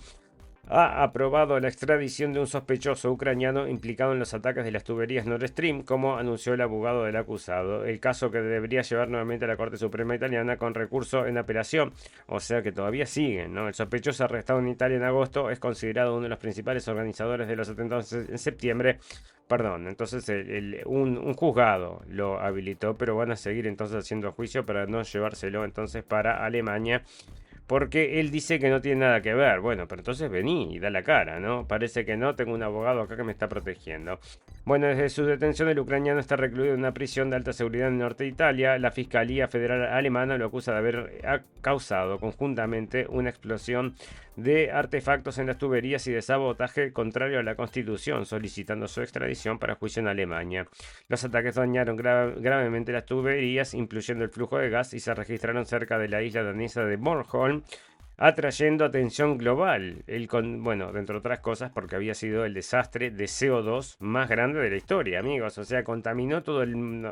Speaker 3: ha aprobado la extradición de un sospechoso ucraniano implicado en los ataques de las tuberías Nord Stream, como anunció el abogado del acusado. El caso que debería llevar nuevamente a la Corte Suprema Italiana con recurso en apelación, o sea que todavía siguen, ¿no? El sospechoso arrestado en Italia en agosto es considerado uno de los principales organizadores de los atentados en septiembre. Perdón, entonces un juzgado lo habilitó, pero van a seguir entonces haciendo juicio para no llevárselo entonces para Alemania. Porque él dice que no tiene nada que ver. Bueno, pero entonces vení y da la cara, ¿no? Parece que no, tengo un abogado acá que me está protegiendo. Bueno, desde su detención el ucraniano está recluido en una prisión de alta seguridad en el norte de Italia. La Fiscalía Federal Alemana lo acusa de haber causado conjuntamente una explosión de artefactos en las tuberías y de sabotaje contrario a la Constitución, solicitando su extradición para juicio en Alemania. Los ataques dañaron gravemente las tuberías, incluyendo el flujo de gas, y se registraron cerca de la isla danesa de Bornholm, atrayendo atención global. Bueno, dentro de otras cosas, porque había sido el desastre de CO2 más grande de la historia, amigos. O sea, contaminó todo el...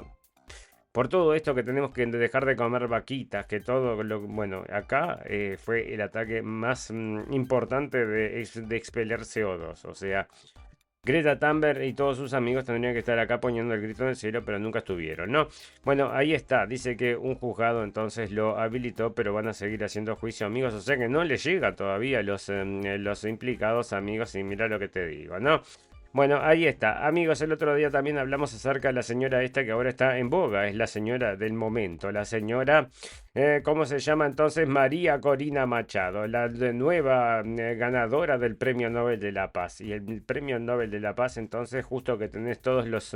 Speaker 3: Por todo esto que tenemos que dejar de comer vaquitas, que todo lo... Bueno, acá fue el ataque más importante de expeler CO2. O sea, Greta Thunberg y todos sus amigos tendrían que estar acá poniendo el grito en el cielo, pero nunca estuvieron, ¿no? Bueno, ahí está. Dice que un juzgado entonces lo habilitó, pero van a seguir haciendo juicio, amigos. O sea que no le llega todavía los implicados, amigos, y mira lo que te digo, ¿no? Bueno, ahí está. Amigos, el otro día también hablamos acerca de la señora esta que ahora está en boga. Es la señora del momento. La señora, ¿cómo se llama entonces? María Corina Machado, la nueva ganadora del Premio Nobel de la Paz. Y el Premio Nobel de la Paz, entonces, justo que tenés todos los...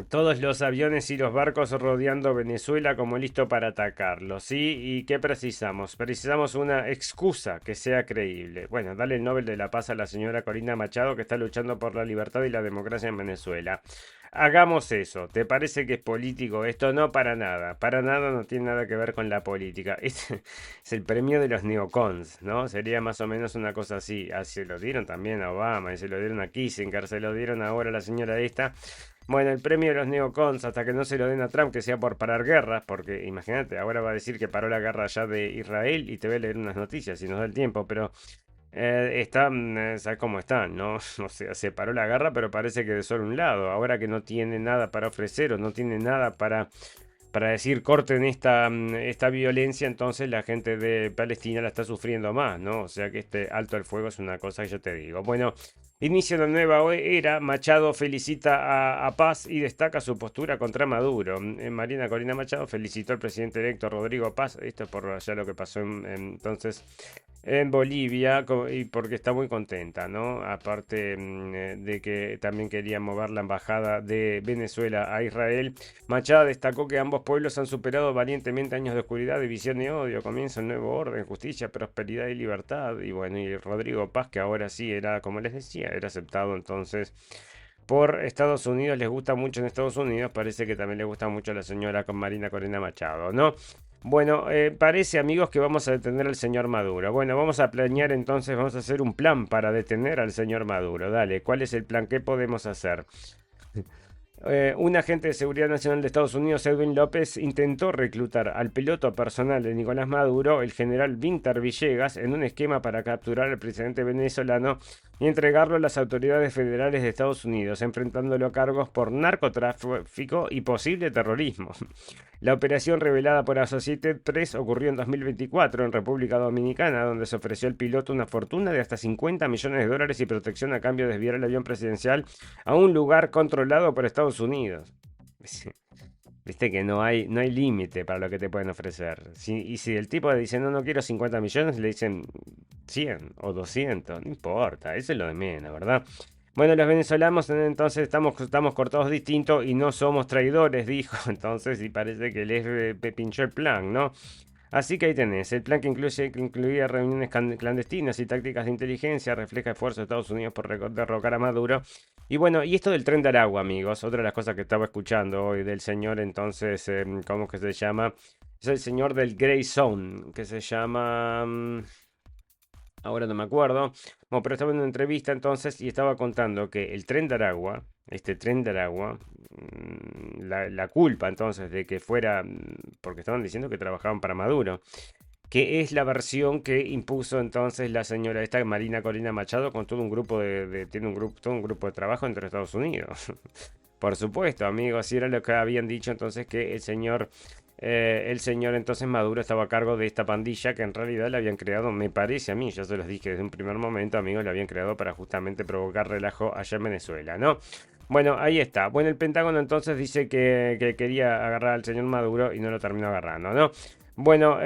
Speaker 3: todos los aviones y los barcos rodeando Venezuela como listo para atacarlo, ¿sí? ¿Y qué precisamos? Precisamos una excusa que sea creíble. Bueno, dale el Nobel de la Paz a la señora Corina Machado, que está luchando por la libertad y la democracia en Venezuela. Hagamos eso. ¿Te parece que es político esto? No, para nada. Para nada, no tiene nada que ver con la política. Este es el premio de los neocons, ¿no? Sería más o menos una cosa así. Ah, se lo dieron también a Obama y se lo dieron a Kissinger, se lo dieron ahora a la señora esta. Bueno, el premio de los neocons, hasta que no se lo den a Trump, que sea por parar guerras, porque imagínate, ahora va a decir que paró la guerra ya de Israel y te voy a leer unas noticias si nos da el tiempo, pero ¿sabes cómo están, no? O sea, se paró la guerra, pero parece que de solo un lado, ahora que no tiene nada para ofrecer o no tiene nada para decir corten esta violencia, entonces la gente de Palestina la está sufriendo más, ¿no? O sea que este alto al fuego es una cosa que yo te digo. Bueno, inicia una nueva era, Machado felicita a Paz y destaca su postura contra Maduro. Marina Corina Machado felicitó al presidente electo Rodrigo Paz, esto es por allá lo que pasó entonces en Bolivia, y porque está muy contenta, ¿no? Aparte de que también quería mover la embajada de Venezuela a Israel, Machado destacó que ambos pueblos han superado valientemente años de oscuridad, división y odio, comienza un nuevo orden, justicia, prosperidad y libertad. Y bueno, y Rodrigo Paz, que ahora sí era, como les decía, era aceptado entonces por Estados Unidos, les gusta mucho en Estados Unidos, parece que también le gusta mucho a la señora con Marina Corina Machado, ¿no? Bueno, parece, amigos, que vamos a detener al señor Maduro. Bueno, vamos a planear entonces, vamos a hacer un plan para detener al señor Maduro. Dale, ¿cuál es el plan? ¿Qué podemos hacer? Un agente de seguridad nacional de Estados Unidos, Edwin López, intentó reclutar al piloto personal de Nicolás Maduro, el general Vintar Villegas, en un esquema para capturar al presidente venezolano y entregarlo a las autoridades federales de Estados Unidos, enfrentándolo a cargos por narcotráfico y posible terrorismo. La operación revelada por Associated Press ocurrió en 2024 en República Dominicana, donde se ofreció al piloto una fortuna de hasta $50 millones y protección a cambio de desviar el avión presidencial a un lugar controlado por Estados Unidos. Viste que no hay límite para lo que te pueden ofrecer. Y si el tipo dice, no quiero 50 millones, le dicen 100 o 200, no importa, eso es lo de menos, ¿verdad? Bueno, los venezolanos entonces estamos cortados distintos y no somos traidores, dijo entonces, y parece que les pinchó el plan, ¿no? Así que ahí tenés, el plan que incluía reuniones clandestinas y tácticas de inteligencia, refleja esfuerzos de Estados Unidos por derrocar a Maduro. Y bueno, y esto del tren de Aragua, amigos, otra de las cosas que estaba escuchando hoy del señor entonces, ¿cómo que se llama? Es el señor del Grey Zone, que se llama... ahora no me acuerdo. Bueno, pero estaba en una entrevista entonces y estaba contando que el tren de Aragua, este tren de Aragua, la culpa entonces de que fuera, porque estaban diciendo que trabajaban para Maduro, que es la versión que impuso entonces la señora esta Marina Corina Machado con todo un grupo todo un grupo de trabajo entre Estados Unidos. Por supuesto, amigos, así era lo que habían dicho entonces que el señor entonces Maduro estaba a cargo de esta pandilla que en realidad la habían creado, me parece a mí, ya se los dije desde un primer momento, amigos, la habían creado para justamente provocar relajo allá en Venezuela, ¿no? Bueno, ahí está. Bueno, el Pentágono entonces dice que quería agarrar al señor Maduro y no lo terminó agarrando, ¿no? Bueno,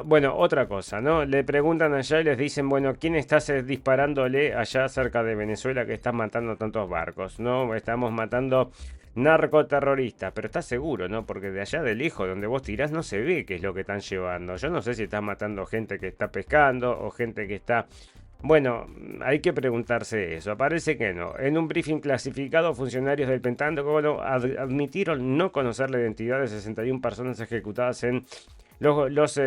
Speaker 3: bueno, otra cosa, ¿no? Le preguntan allá y les dicen, bueno, ¿quién está disparándole allá cerca de Venezuela que está matando tantos barcos? No, estamos matando narcoterroristas, pero estás seguro, ¿no? Porque de allá de lejos, donde vos tirás, no se ve qué es lo que están llevando. Yo no sé si estás matando gente que está pescando o gente que está... Bueno, hay que preguntarse eso. Parece que no. En un briefing clasificado, funcionarios del Pentágono admitieron no conocer la identidad de 61 personas ejecutadas en los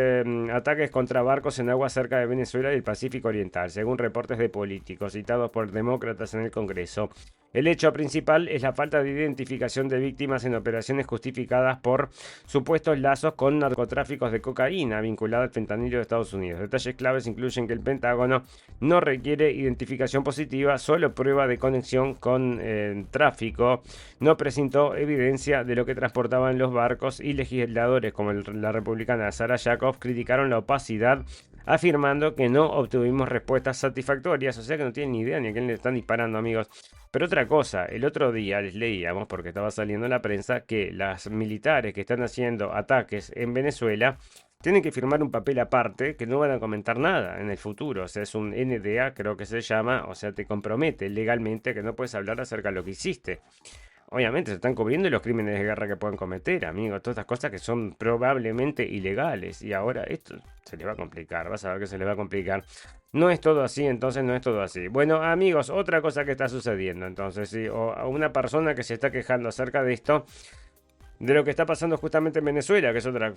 Speaker 3: ataques contra barcos en aguas cerca de Venezuela y el Pacífico Oriental, según reportes de políticos citados por demócratas en el Congreso. El hecho principal es la falta de identificación de víctimas en operaciones justificadas por supuestos lazos con narcotráficos de cocaína vinculada al fentanilo de Estados Unidos. Detalles claves incluyen que el Pentágono no requiere identificación positiva, solo prueba de conexión con tráfico. No presentó evidencia de lo que transportaban los barcos y legisladores como la republicana Sarah Jacobs criticaron la opacidad, afirmando que no obtuvimos respuestas satisfactorias, o sea que no tienen ni idea ni a quién le están disparando, amigos. Pero otra cosa, el otro día les leíamos, porque estaba saliendo en la prensa, que las militares que están haciendo ataques en Venezuela tienen que firmar un papel aparte que no van a comentar nada en el futuro. O sea, es un NDA, creo que se llama, o sea, te compromete legalmente que no puedes hablar acerca de lo que hiciste. obviamente se están cubriendo los crímenes de guerra que puedan cometer, amigos. Todas estas cosas que son probablemente ilegales. Y ahora esto se les va a complicar, vas a ver que se les va a complicar. No es todo así, entonces no es todo así. Bueno, amigos, otra cosa que está sucediendo, entonces, sí, o a una persona que se está quejando acerca de esto, de lo que está pasando justamente en Venezuela, que es otra,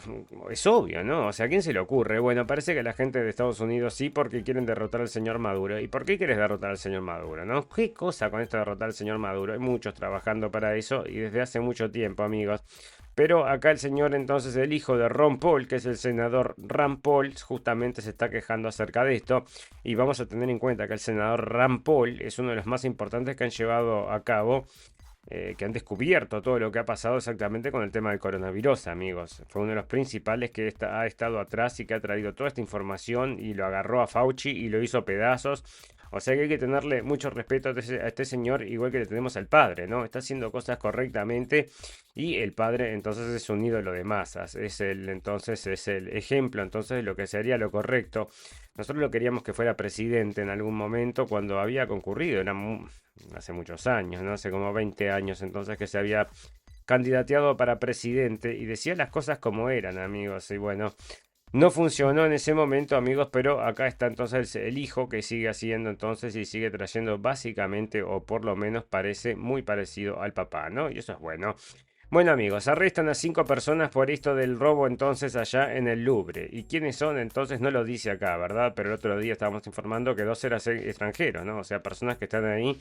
Speaker 3: es obvio, ¿no? O sea, ¿a quién se le ocurre? Bueno, parece que la gente de Estados Unidos sí, porque quieren derrotar al señor Maduro. ¿Y por qué quieres derrotar al señor Maduro, no? ¿Qué cosa con esto de derrotar al señor Maduro? Hay muchos trabajando para eso y desde hace mucho tiempo, amigos. Pero acá el señor, entonces, el hijo de Ron Paul, que es el senador Rand Paul, justamente se está quejando acerca de esto. Y vamos a tener en cuenta que el senador Rand Paul es uno de los más importantes que han llevado a cabo, que han descubierto todo lo que ha pasado exactamente con el tema del coronavirus, amigos. Fue uno de los principales que ha estado atrás y que ha traído toda esta información y lo agarró a Fauci y lo hizo pedazos. O sea que hay que tenerle mucho respeto a este señor, igual que le tenemos al padre, ¿no? Está haciendo cosas correctamente y el padre entonces es un ídolo de masas, entonces es el ejemplo entonces de lo que sería lo correcto. Nosotros lo queríamos que fuera presidente en algún momento cuando había concurrido, hace muchos años, ¿no? Hace como 20 años entonces que se había candidateado para presidente y decía las cosas como eran, amigos, y bueno, no funcionó en ese momento, amigos, pero acá está entonces el hijo que sigue haciendo entonces y sigue trayendo básicamente, o por lo menos parece muy parecido al papá, ¿no? Y eso es bueno. Bueno, amigos, arrestan a 5 personas por esto del robo entonces allá en el Louvre. ¿Y quiénes son? Entonces no lo dice acá, ¿verdad? Pero el otro día estábamos informando que 2 eran extranjeros, ¿no? O sea, personas que están ahí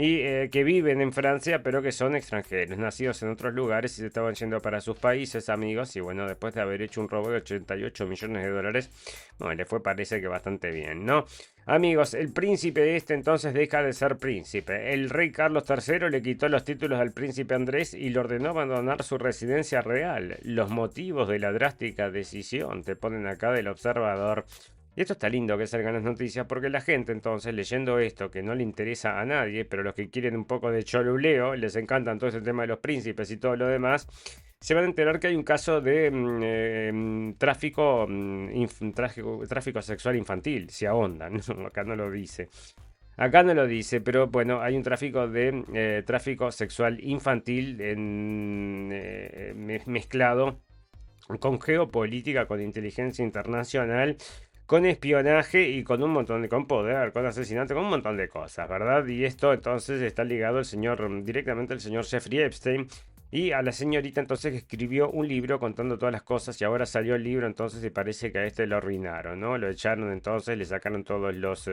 Speaker 3: y que viven en Francia, pero que son extranjeros, nacidos en otros lugares y se estaban yendo para sus países, amigos. Y bueno, después de haber hecho un robo de 88 millones de dólares, bueno, le fue, parece que bastante bien, ¿no? Amigos, el príncipe entonces deja de ser príncipe. El rey Carlos III le quitó los títulos al príncipe Andrés y le ordenó abandonar su residencia real. Los motivos de la drástica decisión te ponen acá del Observador. Y esto está lindo que salgan las noticias porque la gente entonces leyendo esto que no le interesa a nadie, pero los que quieren un poco de choluleo, les encantan todo ese tema de los príncipes y todo lo demás, se van a enterar que hay un caso de tráfico sexual infantil, se ahondan, ¿no? Acá no lo dice. Acá no lo dice, pero bueno, hay un tráfico sexual infantil mezclado con geopolítica, con inteligencia internacional, con espionaje y con un montón con poder, con asesinato, con un montón de cosas, ¿verdad? Y esto entonces está ligado directamente al señor Jeffrey Epstein y a la señorita entonces que escribió un libro contando todas las cosas y ahora salió el libro entonces y parece que a este lo arruinaron, ¿no? Lo echaron entonces, le sacaron todos los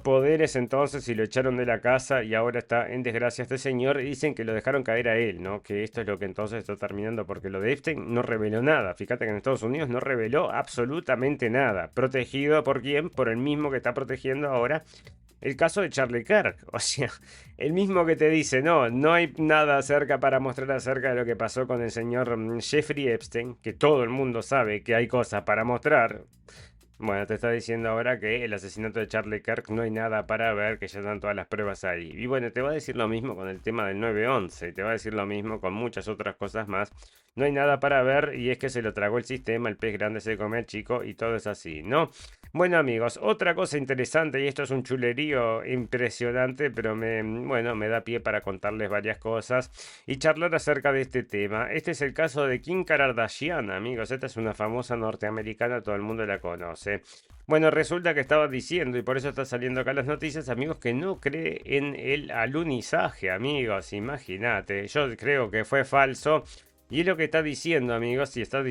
Speaker 3: poderes entonces y lo echaron de la casa y ahora está en desgracia este señor y dicen que lo dejaron caer a él, ¿no? Que esto es lo que entonces está terminando porque lo de Epstein no reveló nada. Fíjate que en Estados Unidos no reveló absolutamente nada. ¿Protegido por quién? Por el mismo que está protegiendo ahora el caso de Charlie Kirk. O sea, el mismo que te dice, no hay nada acerca para mostrar acerca de lo que pasó con el señor Jeffrey Epstein, que todo el mundo sabe que hay cosas para mostrar. Bueno, te está diciendo ahora que el asesinato de Charlie Kirk no hay nada para ver, que ya están todas las pruebas ahí. Y bueno, te va a decir lo mismo con el tema del 9/11, y te va a decir lo mismo con muchas otras cosas más. No hay nada para ver y es que se lo tragó el sistema, el pez grande se come al chico y todo es así, ¿no? Bueno, amigos, otra cosa interesante, y esto es un chulerío impresionante, pero me da pie para contarles varias cosas y charlar acerca de este tema. Este es el caso de Kim Kardashian, amigos. Esta es una famosa norteamericana, todo el mundo la conoce. Bueno, resulta que estaba diciendo, y por eso está saliendo acá las noticias, amigos, que no cree en el alunizaje, amigos. Imagínate, yo creo que fue falso. Y es lo que está diciendo, amigos, y está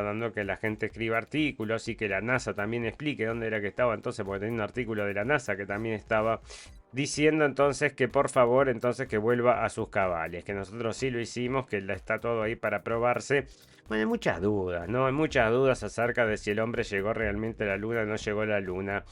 Speaker 3: dando que la gente escriba artículos y que la NASA también explique dónde era que estaba entonces, porque tenía un artículo de la NASA que también estaba diciendo entonces que por favor entonces que vuelva a sus cabales, que nosotros sí lo hicimos, que está todo ahí para probarse. Bueno, hay muchas dudas, ¿no? Hay muchas dudas acerca de si el hombre llegó realmente a la luna o no llegó a la luna.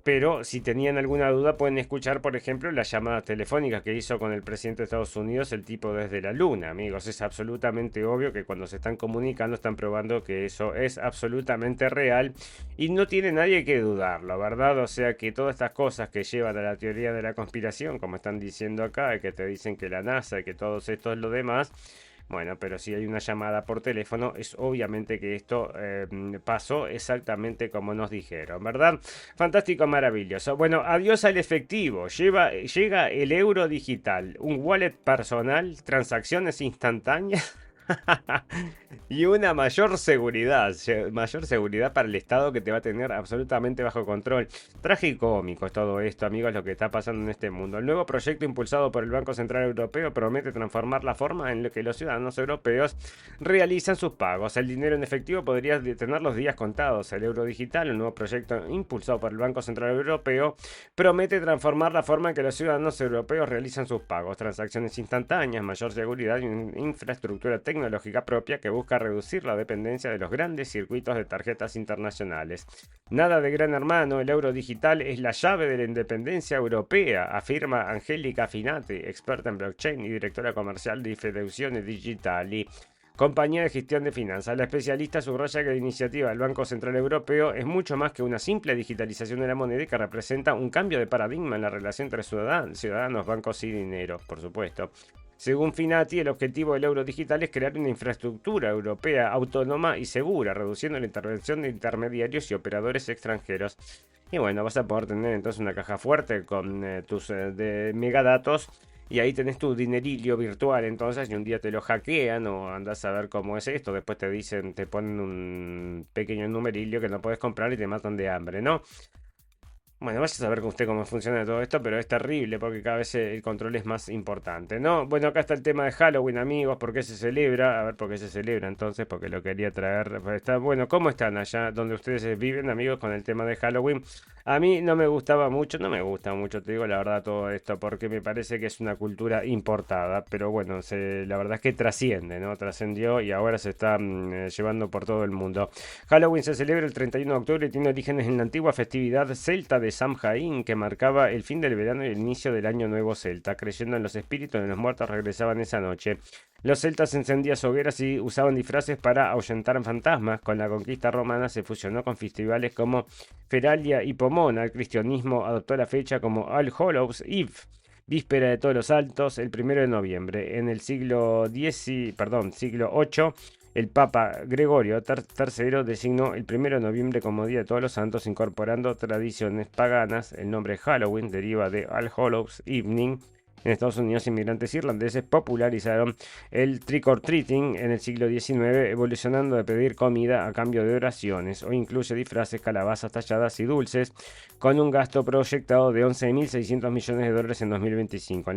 Speaker 3: Pero si tenían alguna duda pueden escuchar, por ejemplo, las llamadas telefónicas que hizo con el presidente de Estados Unidos, el tipo desde la luna, amigos. Es absolutamente obvio que cuando se están comunicando están probando que eso es absolutamente real y no tiene nadie que dudarlo, ¿verdad? O sea que todas estas cosas que llevan a la teoría de la conspiración, como están diciendo acá, que te dicen que la NASA y que todo esto es lo demás, Bueno, pero si hay una llamada por teléfono, es obviamente que esto pasó exactamente como nos dijeron, ¿verdad? Fantástico, maravilloso. Bueno, adiós al efectivo. Llega el euro digital, un wallet personal, transacciones instantáneas. Y una mayor seguridad para el Estado, que te va a tener absolutamente bajo control. Tragicómico es todo esto, amigos, lo que está pasando en este mundo. El nuevo proyecto impulsado por el Banco Central Europeo promete transformar la forma en la que los ciudadanos europeos realizan sus pagos. El dinero en efectivo podría tener los días contados. El euro digital, un nuevo proyecto impulsado por el Banco Central Europeo, promete transformar la forma en que los ciudadanos europeos realizan sus pagos. Transacciones instantáneas, mayor seguridad y una infraestructura tecnológica propia que busca reducir la dependencia de los grandes circuitos de tarjetas internacionales. Nada de gran hermano, el euro digital es la llave de la independencia europea, afirma Angélica Finati, experta en blockchain y directora comercial de Federazione Digitali, compañía de gestión de finanzas. La especialista subraya que la iniciativa del Banco Central Europeo es mucho más que una simple digitalización de la moneda y que representa un cambio de paradigma en la relación entre ciudadanos, bancos y dinero, por supuesto. Según Finati, el objetivo del euro digital es crear una infraestructura europea autónoma y segura, reduciendo la intervención de intermediarios y operadores extranjeros. Y bueno, vas a poder tener entonces una caja fuerte con tus megadatos. Y ahí tenés tu dinerillo virtual, entonces, y un día te lo hackean o andás a ver cómo es esto. Después te dicen, te ponen un pequeño numerillo que no puedes comprar y te matan de hambre, ¿no? Bueno, vaya a saber con usted cómo funciona todo esto, pero es terrible porque cada vez el control es más importante, ¿no? Bueno, acá está el tema de Halloween, amigos. ¿Por qué se celebra? A ver, ¿por qué se celebra entonces? Porque lo quería traer. Está, bueno, ¿cómo están allá donde ustedes viven, amigos, con el tema de Halloween? A mí no me gusta mucho, te digo la verdad, todo esto, porque me parece que es una cultura importada. Pero bueno, la verdad es que trasciende, ¿no? Trascendió y ahora se está llevando por todo el mundo. Halloween se celebra el 31 de octubre y tiene orígenes en la antigua festividad celta de Samhain, que marcaba el fin del verano y el inicio del año nuevo celta. Creyendo en los espíritus de los muertos, regresaban esa noche. Los celtas encendían hogueras y usaban disfraces para ahuyentar fantasmas. Con la conquista romana se fusionó con festivales como Feralia y Pomona. El cristianismo adoptó la fecha como All Hallows Eve, víspera de Todos los Santos, el 1 de noviembre. En el siglo VIII, el Papa Gregorio III designó el 1 de noviembre como Día de Todos los Santos, incorporando tradiciones paganas. El nombre Halloween deriva de All Hallows Evening. En Estados Unidos, inmigrantes irlandeses popularizaron el trick or treating en el siglo XIX, evolucionando de pedir comida a cambio de oraciones, o incluye disfraces, calabazas talladas y dulces, con un gasto proyectado de 11.600 millones de dólares en 2025.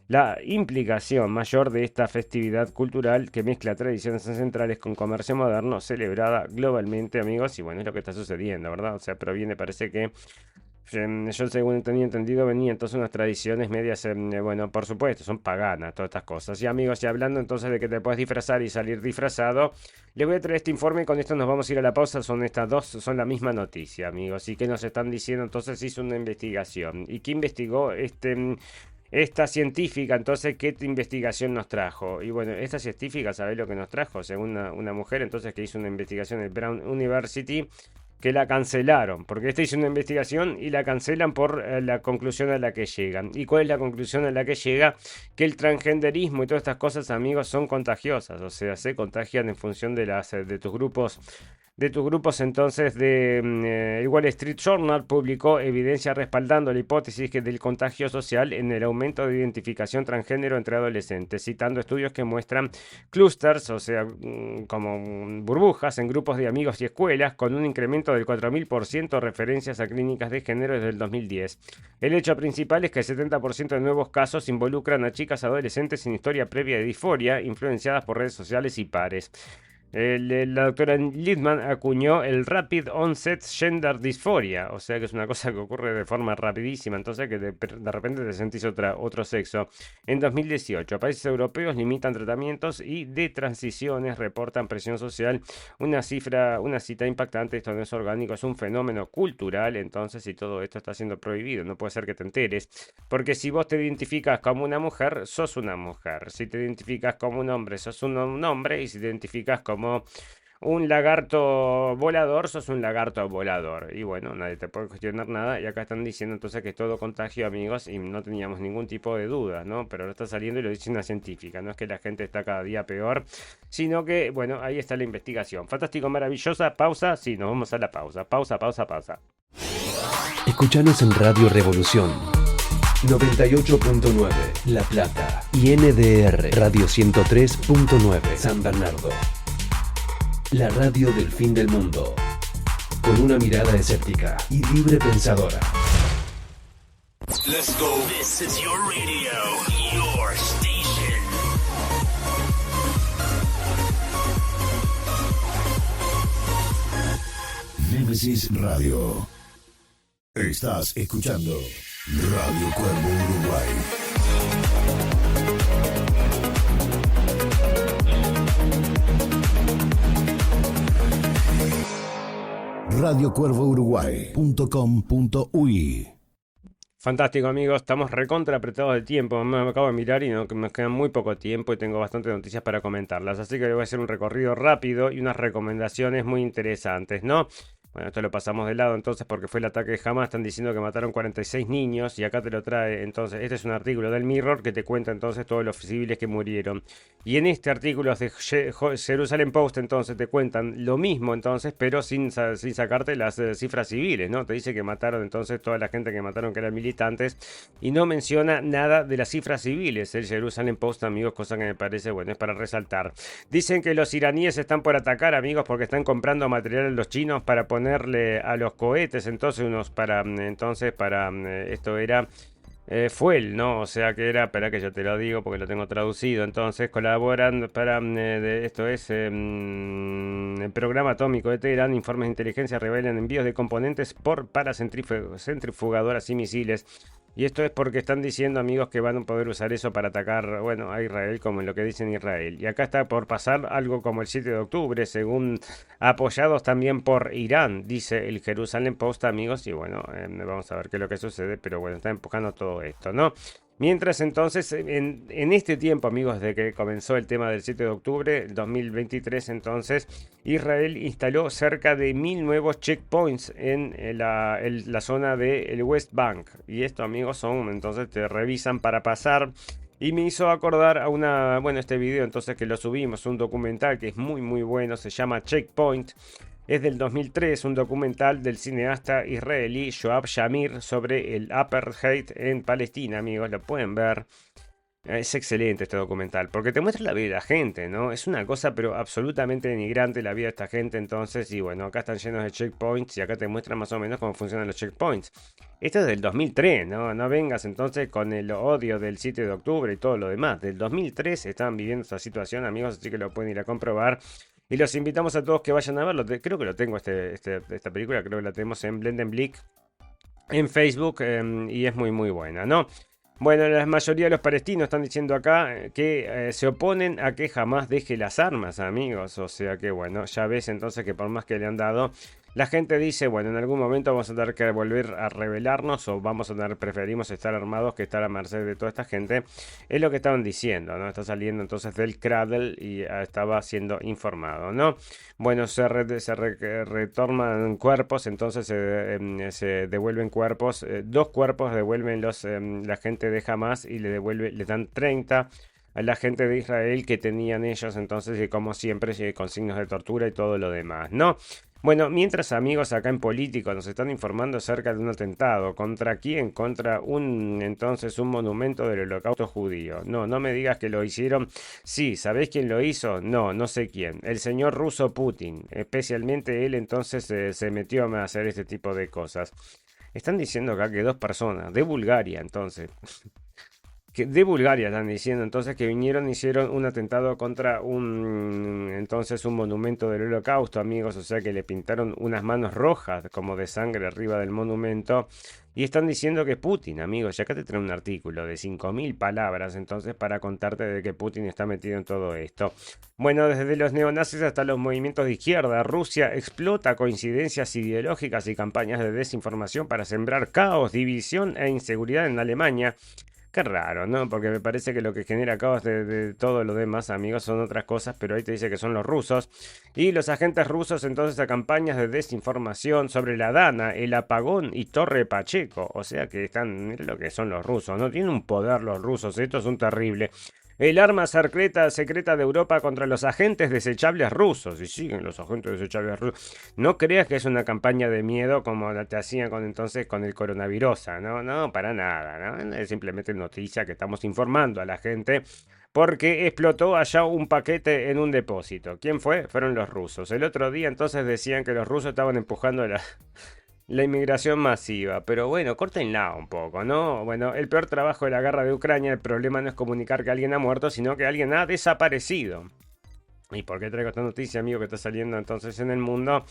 Speaker 3: La implicación mayor de esta festividad cultural que mezcla tradiciones ancestrales con comercio moderno, celebrada globalmente, amigos, y bueno, es lo que está sucediendo, ¿verdad? O sea, proviene, parece que yo, según tenía entendido, venía entonces unas tradiciones medias, bueno, por supuesto, son paganas todas estas cosas. Y amigos, ya hablando entonces de que te puedes disfrazar y salir disfrazado, les voy a traer este informe y con esto nos vamos a ir a la pausa. Estas dos son la misma noticia, amigos. ¿Y qué nos están diciendo? Entonces hizo una investigación. ¿Y qué investigó esta científica? Entonces, ¿qué investigación nos trajo? Y bueno, esta científica, ¿sabés lo que nos trajo? Según una mujer, entonces, que hizo una investigación en Brown University, que la cancelaron, porque esta hizo una investigación y la cancelan por la conclusión a la que llegan. ¿Y cuál es la conclusión a la que llega? Que el transgenderismo y todas estas cosas, amigos, son contagiosas, o sea, se contagian en función de tus grupos. Entonces, el Wall Street Journal publicó evidencia respaldando la hipótesis del contagio social en el aumento de identificación transgénero entre adolescentes, citando estudios que muestran clusters, o sea, como burbujas en grupos de amigos y escuelas, con un incremento del 4.000% referencias a clínicas de género desde el 2010. El hecho principal es que el 70% de nuevos casos involucran a chicas adolescentes sin historia previa de disforia, influenciadas por redes sociales y pares. La doctora Lidman acuñó el Rapid Onset Gender Dysphoria, o sea que es una cosa que ocurre de forma rapidísima, entonces que de repente te sentís otro sexo. En 2018, países europeos limitan tratamientos y de transiciones, reportan presión social, una cita impactante. Esto no es orgánico, es un fenómeno cultural, entonces, si todo esto está siendo prohibido, no puede ser que te enteres, porque si vos te identificas como una mujer, sos una mujer, si te identificas como un hombre, sos un hombre, y si te identificas como un lagarto volador, sos un lagarto volador. Y bueno, nadie te puede cuestionar nada. Y acá están diciendo entonces que es todo contagio, amigos, y no teníamos ningún tipo de duda, ¿no? Pero ahora está saliendo y lo dice una científica. No es que la gente está cada día peor, sino que, bueno, ahí está la investigación. Fantástico, maravillosa. Pausa. Sí, nos vamos a la pausa. Pausa.
Speaker 4: Escuchanos en Radio Revolución 98.9 La Plata y NDR Radio 103.9 San Bernardo. La radio del fin del mundo, con una mirada escéptica y libre pensadora.
Speaker 7: Let's go. This is your radio, your station. Nemesis Radio. Estás escuchando Radio Cuervo Uruguay. radiocuervouruguay.com.uy.
Speaker 3: Fantástico, amigos, estamos recontra apretados de tiempo. Me acabo de mirar y me queda muy poco tiempo y tengo bastantes noticias para comentarlas. Así que voy a hacer un recorrido rápido y unas recomendaciones muy interesantes, ¿no? Bueno, esto lo pasamos de lado entonces porque fue el ataque de Hamas. Están diciendo que mataron 46 niños y acá te lo trae entonces. Este es un artículo del Mirror que te cuenta entonces todos los civiles que murieron. Y en este artículo de Jerusalem Post entonces te cuentan lo mismo entonces, pero sin sacarte las cifras civiles, ¿no? Te dice que mataron entonces toda la gente que mataron que eran militantes y no menciona nada de las cifras civiles. El Jerusalem Post, amigos, cosa que me parece, bueno, es para resaltar. Dicen que los iraníes están por atacar, amigos, porque están comprando material a los chinos para ponerle a los cohetes, entonces esto era fuel, ¿no? O sea que era, espera que yo te lo digo porque lo tengo traducido, entonces colaboran para, esto es el programa atómico de Teherán, informes de inteligencia revelan envíos de componentes para centrifugadoras y misiles. Y esto es porque están diciendo, amigos, que van a poder usar eso para atacar, bueno, a Israel, como en lo que dicen Israel. Y acá está por pasar algo como el 7 de octubre, según apoyados también por Irán, dice el Jerusalem Post, amigos. Y bueno, vamos a ver qué es lo que sucede, pero bueno, está empujando todo esto, ¿no? Mientras entonces, en este tiempo, amigos, desde que comenzó el tema del 7 de octubre del 2023, entonces, Israel instaló cerca de 1000 nuevos checkpoints en la zona del West Bank. Y esto, amigos, entonces te revisan para pasar. Y me hizo acordar a este video entonces que lo subimos, un documental que es muy muy bueno, se llama Checkpoint. Es del 2003, un documental del cineasta israelí Yoav Shamir sobre el apartheid en Palestina, amigos, lo pueden ver. Es excelente este documental, porque te muestra la vida de la gente, ¿no? Es una cosa, pero absolutamente denigrante la vida de esta gente, entonces, y bueno, acá están llenos de checkpoints, y acá te muestran más o menos cómo funcionan los checkpoints. Esto es del 2003, ¿no? No vengas entonces con el odio del 7 de octubre y todo lo demás. Del 2003 estaban viviendo esta situación, amigos, así que lo pueden ir a comprobar. Y los invitamos a todos que vayan a verlo. Creo que lo tengo, esta película, creo que la tenemos en Blendenblick en Facebook, y es muy muy buena, ¿no? Bueno, la mayoría de los palestinos están diciendo acá que se oponen a que jamás deje las armas, amigos. O sea que bueno, ya ves entonces que por más que le han dado, la gente dice, bueno, en algún momento vamos a tener que volver a rebelarnos o preferimos estar armados que estar a merced de toda esta gente. Es lo que estaban diciendo, ¿no? Está saliendo entonces del Cradle y estaba siendo informado, ¿no? Bueno, se retornan cuerpos, entonces se devuelven cuerpos. 2 cuerpos devuelven la gente de Hamas y le dan 30 a la gente de Israel que tenían ellos, entonces, y como siempre, con signos de tortura y todo lo demás, ¿no? Bueno, mientras, amigos, acá en Político nos están informando acerca de un atentado. ¿Contra quién? Contra un monumento del Holocausto judío. No me digas que lo hicieron. Sí, ¿sabés quién lo hizo? No sé quién. El señor ruso Putin. Especialmente él, entonces, se metió a hacer este tipo de cosas. Están diciendo acá que 2 personas de Bulgaria, entonces... de Bulgaria están diciendo entonces que hicieron un atentado contra un monumento del Holocausto, amigos, o sea que le pintaron unas manos rojas como de sangre arriba del monumento y están diciendo que Putin, amigos, y acá te trae un artículo de 5000 palabras entonces para contarte de que Putin está metido en todo esto. Bueno, desde los neonazis hasta los movimientos de izquierda, Rusia explota coincidencias ideológicas y campañas de desinformación para sembrar caos, división e inseguridad en Alemania. Qué raro, ¿no? Porque me parece que lo que genera caos de todo lo demás, amigos, son otras cosas, pero ahí te dice que son los rusos. Y los agentes rusos entonces a campañas de desinformación sobre la Dana, el apagón y Torre Pacheco. O sea que están, mira lo que son los rusos, ¿no? Tienen un poder los rusos, esto es un terrible. El arma secreta de Europa contra los agentes desechables rusos. Y siguen los agentes desechables rusos. No creas que es una campaña de miedo como la te hacían entonces con el coronavirus. No, no, para nada. ¿No? Es simplemente noticia que estamos informando a la gente. Porque explotó allá un paquete en un depósito. ¿Quién fue? Fueron los rusos. El otro día entonces decían que los rusos estaban empujando la inmigración masiva, pero bueno, córtenla un poco, ¿no? Bueno, el peor trabajo de la guerra de Ucrania, el problema no es comunicar que alguien ha muerto, sino que alguien ha desaparecido. ¿Y por qué traigo esta noticia, amigo, que está saliendo entonces en el mundo?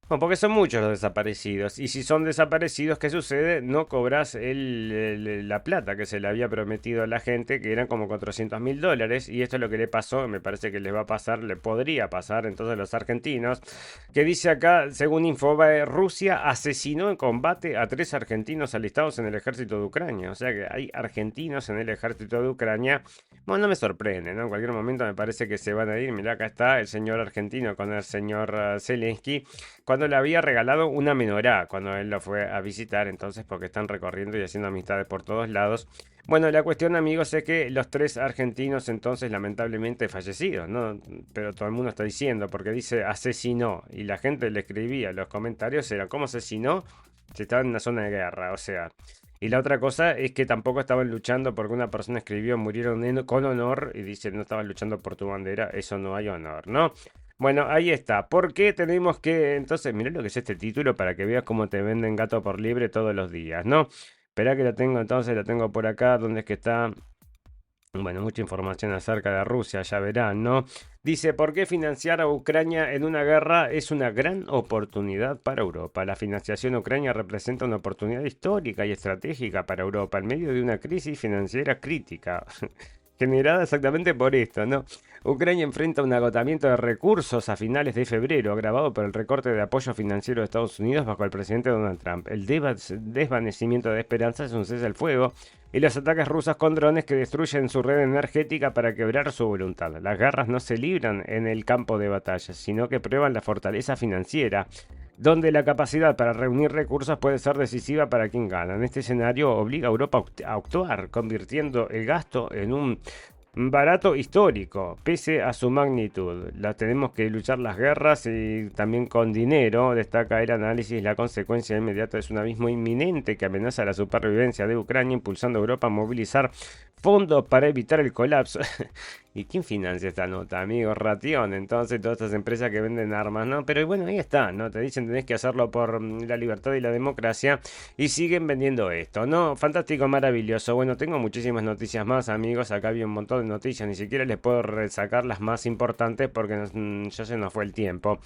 Speaker 3: Bueno, porque son muchos los desaparecidos. Y si son desaparecidos, ¿qué sucede? No cobras la plata que se le había prometido a la gente, que eran como $400.000. Y esto es lo que le pasó, me parece que les va a pasar, le podría pasar entonces a los argentinos. Que dice acá, según Infobae, Rusia asesinó en combate a 3 argentinos alistados en el ejército de Ucrania. O sea que hay argentinos en el ejército de Ucrania. Bueno, no me sorprende, ¿no? En cualquier momento me parece que se van a ir. Mirá, acá está el señor argentino con el señor Zelensky, cuando le había regalado una menorá, cuando él lo fue a visitar, entonces, porque están recorriendo y haciendo amistades por todos lados. Bueno, la cuestión, amigos, es que los 3 argentinos, entonces, lamentablemente fallecidos, ¿no? Pero todo el mundo está diciendo, porque dice asesinó, y la gente le escribía, los comentarios eran, ¿cómo asesinó? Si estaba en una zona de guerra, o sea. Y la otra cosa es que tampoco estaban luchando porque una persona escribió murieron con honor y dice no estaban luchando por tu bandera, eso no hay honor, ¿no? Bueno, ahí está. ¿Por qué tenemos que...? Entonces, mirá lo que es este título para que veas cómo te venden gato por liebre todos los días, ¿no? Espera que lo tengo, entonces lo tengo por acá. ¿Dónde es que está? Bueno, mucha información acerca de Rusia, ya verán, ¿no? Dice, ¿por qué financiar a Ucrania en una guerra es una gran oportunidad para Europa? La financiación a Ucrania representa una oportunidad histórica y estratégica para Europa en medio de una crisis financiera crítica. Generada exactamente por esto, ¿no? Ucrania enfrenta un agotamiento de recursos a finales de febrero, agravado por el recorte de apoyo financiero de Estados Unidos bajo el presidente Donald Trump. El desvanecimiento de esperanzas es un cese al fuego y los ataques rusos con drones que destruyen su red energética para quebrar su voluntad. Las guerras no se libran en el campo de batalla, sino que prueban la fortaleza financiera, donde la capacidad para reunir recursos puede ser decisiva para quien gana. En este escenario obliga a Europa a actuar, convirtiendo el gasto en un barato histórico, pese a su magnitud. Tenemos que luchar las guerras y también con dinero, destaca el análisis. La consecuencia inmediata es un abismo inminente que amenaza la supervivencia de Ucrania, impulsando a Europa a movilizar fondos para evitar el colapso. ¿Y quién financia esta nota, amigo? Ratión, entonces, todas estas empresas que venden armas, ¿no? Pero bueno, ahí está, ¿no? Te dicen tenés que hacerlo por la libertad y la democracia y siguen vendiendo esto, ¿no? Fantástico, maravilloso. Bueno, tengo muchísimas noticias más, amigos. Acá había un montón de noticias, ni siquiera les puedo resacar las más importantes porque ya se nos fue el tiempo.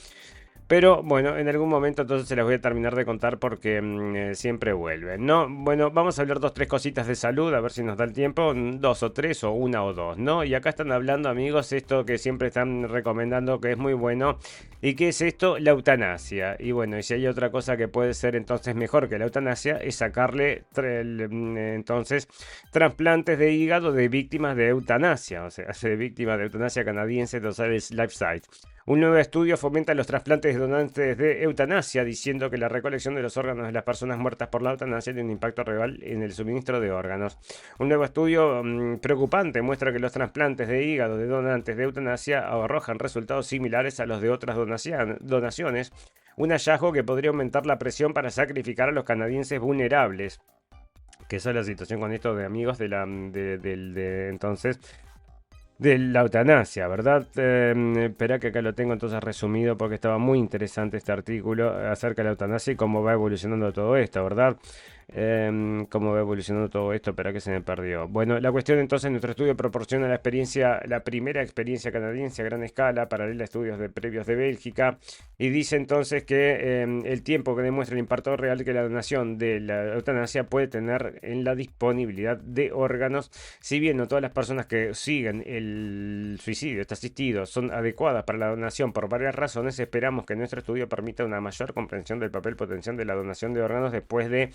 Speaker 3: Pero bueno, en algún momento entonces se las voy a terminar de contar porque siempre vuelven, ¿no? Bueno, vamos a hablar 2 o 3 cositas de salud, a ver si nos da el tiempo, 2 o 3 o 1 o 2, ¿no? Y acá están hablando, amigos, esto que siempre están recomendando que es muy bueno. ¿Y qué es esto? La eutanasia. Y bueno, y si hay otra cosa que puede ser entonces mejor que la eutanasia es sacarle entonces trasplantes de hígado de víctimas de eutanasia, o sea, de víctimas de eutanasia canadiense, Dosales LifeSite. Un nuevo estudio fomenta los trasplantes de donantes de eutanasia, diciendo que la recolección de los órganos de las personas muertas por la eutanasia tiene un impacto real en el suministro de órganos. Un nuevo estudio preocupante muestra que los trasplantes de hígado de donantes de eutanasia arrojan resultados similares a los de otras donaciones, un hallazgo que podría aumentar la presión para sacrificar a los canadienses vulnerables. Que esa es la situación con esto de amigos de entonces de la eutanasia, ¿verdad? Espera que acá lo tengo entonces resumido porque estaba muy interesante este artículo acerca de la eutanasia y cómo va evolucionando todo esto, ¿verdad? Cómo va evolucionando todo esto, pero que se me perdió. Bueno, la cuestión entonces, nuestro estudio proporciona la primera experiencia canadiense a gran escala, paralela a estudios previos de Bélgica, y dice entonces que el tiempo que demuestra el impacto real que la donación de la eutanasia puede tener en la disponibilidad de órganos. Si bien no todas las personas que siguen el suicidio asistido son adecuadas para la donación por varias razones, esperamos que nuestro estudio permita una mayor comprensión del papel potencial de la donación de órganos después de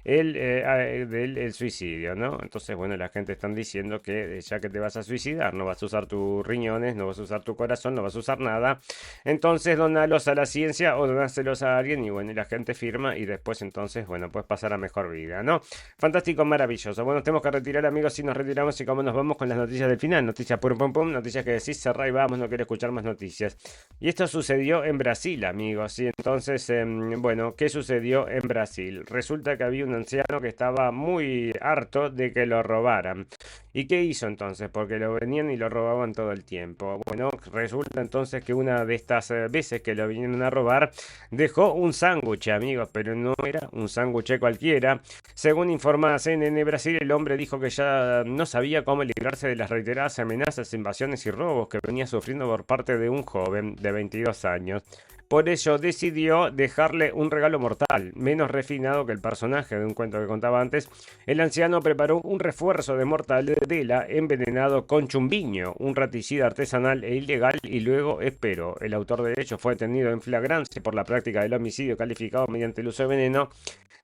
Speaker 3: el suicidio, ¿no? Entonces, bueno, la gente está diciendo que ya que te vas a suicidar, no vas a usar tus riñones, no vas a usar tu corazón, no vas a usar nada. Entonces, donalos a la ciencia o donáselos a alguien y bueno, y la gente firma y después entonces, bueno, puedes pasar a mejor vida, ¿no? Fantástico, maravilloso. Bueno, tenemos que retirar, amigos, si nos retiramos y cómo nos vamos con las noticias del final. Noticias pum pum pum, noticias que decís, cerrá y vamos, no quiero escuchar más noticias. Y esto sucedió en Brasil, amigos, y entonces, bueno, ¿qué sucedió en Brasil? Resulta que había un anciano que estaba muy harto de que lo robaran. ¿Y qué hizo entonces? Porque lo venían y lo robaban todo el tiempo. Bueno, resulta entonces que una de estas veces que lo vinieron a robar, dejó un sándwich, amigos, pero no era un sándwich cualquiera. Según informa CNN Brasil, el hombre dijo que ya no sabía cómo librarse de las reiteradas amenazas, invasiones y robos que venía sufriendo por parte de un joven de 22 años. Por ello decidió dejarle un regalo mortal, menos refinado que el personaje de un cuento que contaba antes. El anciano preparó un refuerzo de mortadela envenenado con chumbiño, un raticida artesanal e ilegal, y luego esperó. El autor de hecho fue detenido en flagrancia por la práctica del homicidio calificado mediante el uso de veneno,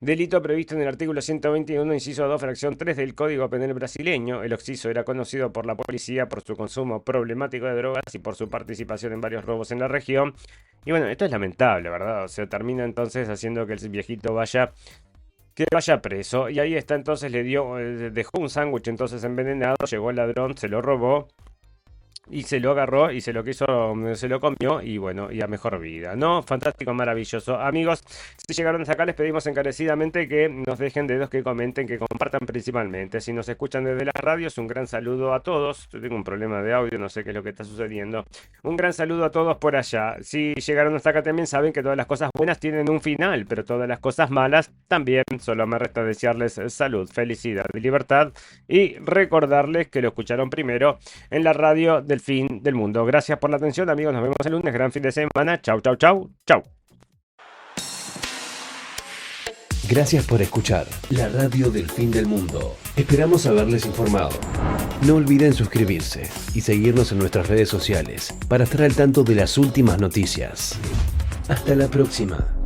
Speaker 3: delito previsto en el artículo 121, inciso 2, fracción 3 del Código Penal brasileño. El occiso era conocido por la policía por su consumo problemático de drogas y por su participación en varios robos en la región. Y bueno, esto es lamentable, ¿verdad? O sea, termina entonces haciendo que el viejito vaya preso. Y ahí está, entonces dejó un sándwich entonces envenenado, llegó el ladrón, se lo robó. Y se lo agarró y se lo comió y bueno, y a mejor vida, ¿no? Fantástico, maravilloso. Amigos, si llegaron hasta acá les pedimos encarecidamente que nos dejen dedos, que comenten, que compartan principalmente. Si nos escuchan desde las radios, un gran saludo a todos. Yo tengo un problema de audio, no sé qué es lo que está sucediendo. Un gran saludo a todos por allá. Si llegaron hasta acá también saben que todas las cosas buenas tienen un final, pero todas las cosas malas también. Solo me resta desearles salud, felicidad y libertad y recordarles que lo escucharon primero en la radio del fin del mundo. Gracias por la atención, amigos. Nos vemos el lunes. Gran fin de semana. Chau, chau, chau, chau.
Speaker 4: Gracias por escuchar la radio del fin del mundo. Esperamos haberles informado. No olviden suscribirse y seguirnos en nuestras redes sociales para estar al tanto de las últimas noticias. Hasta la próxima.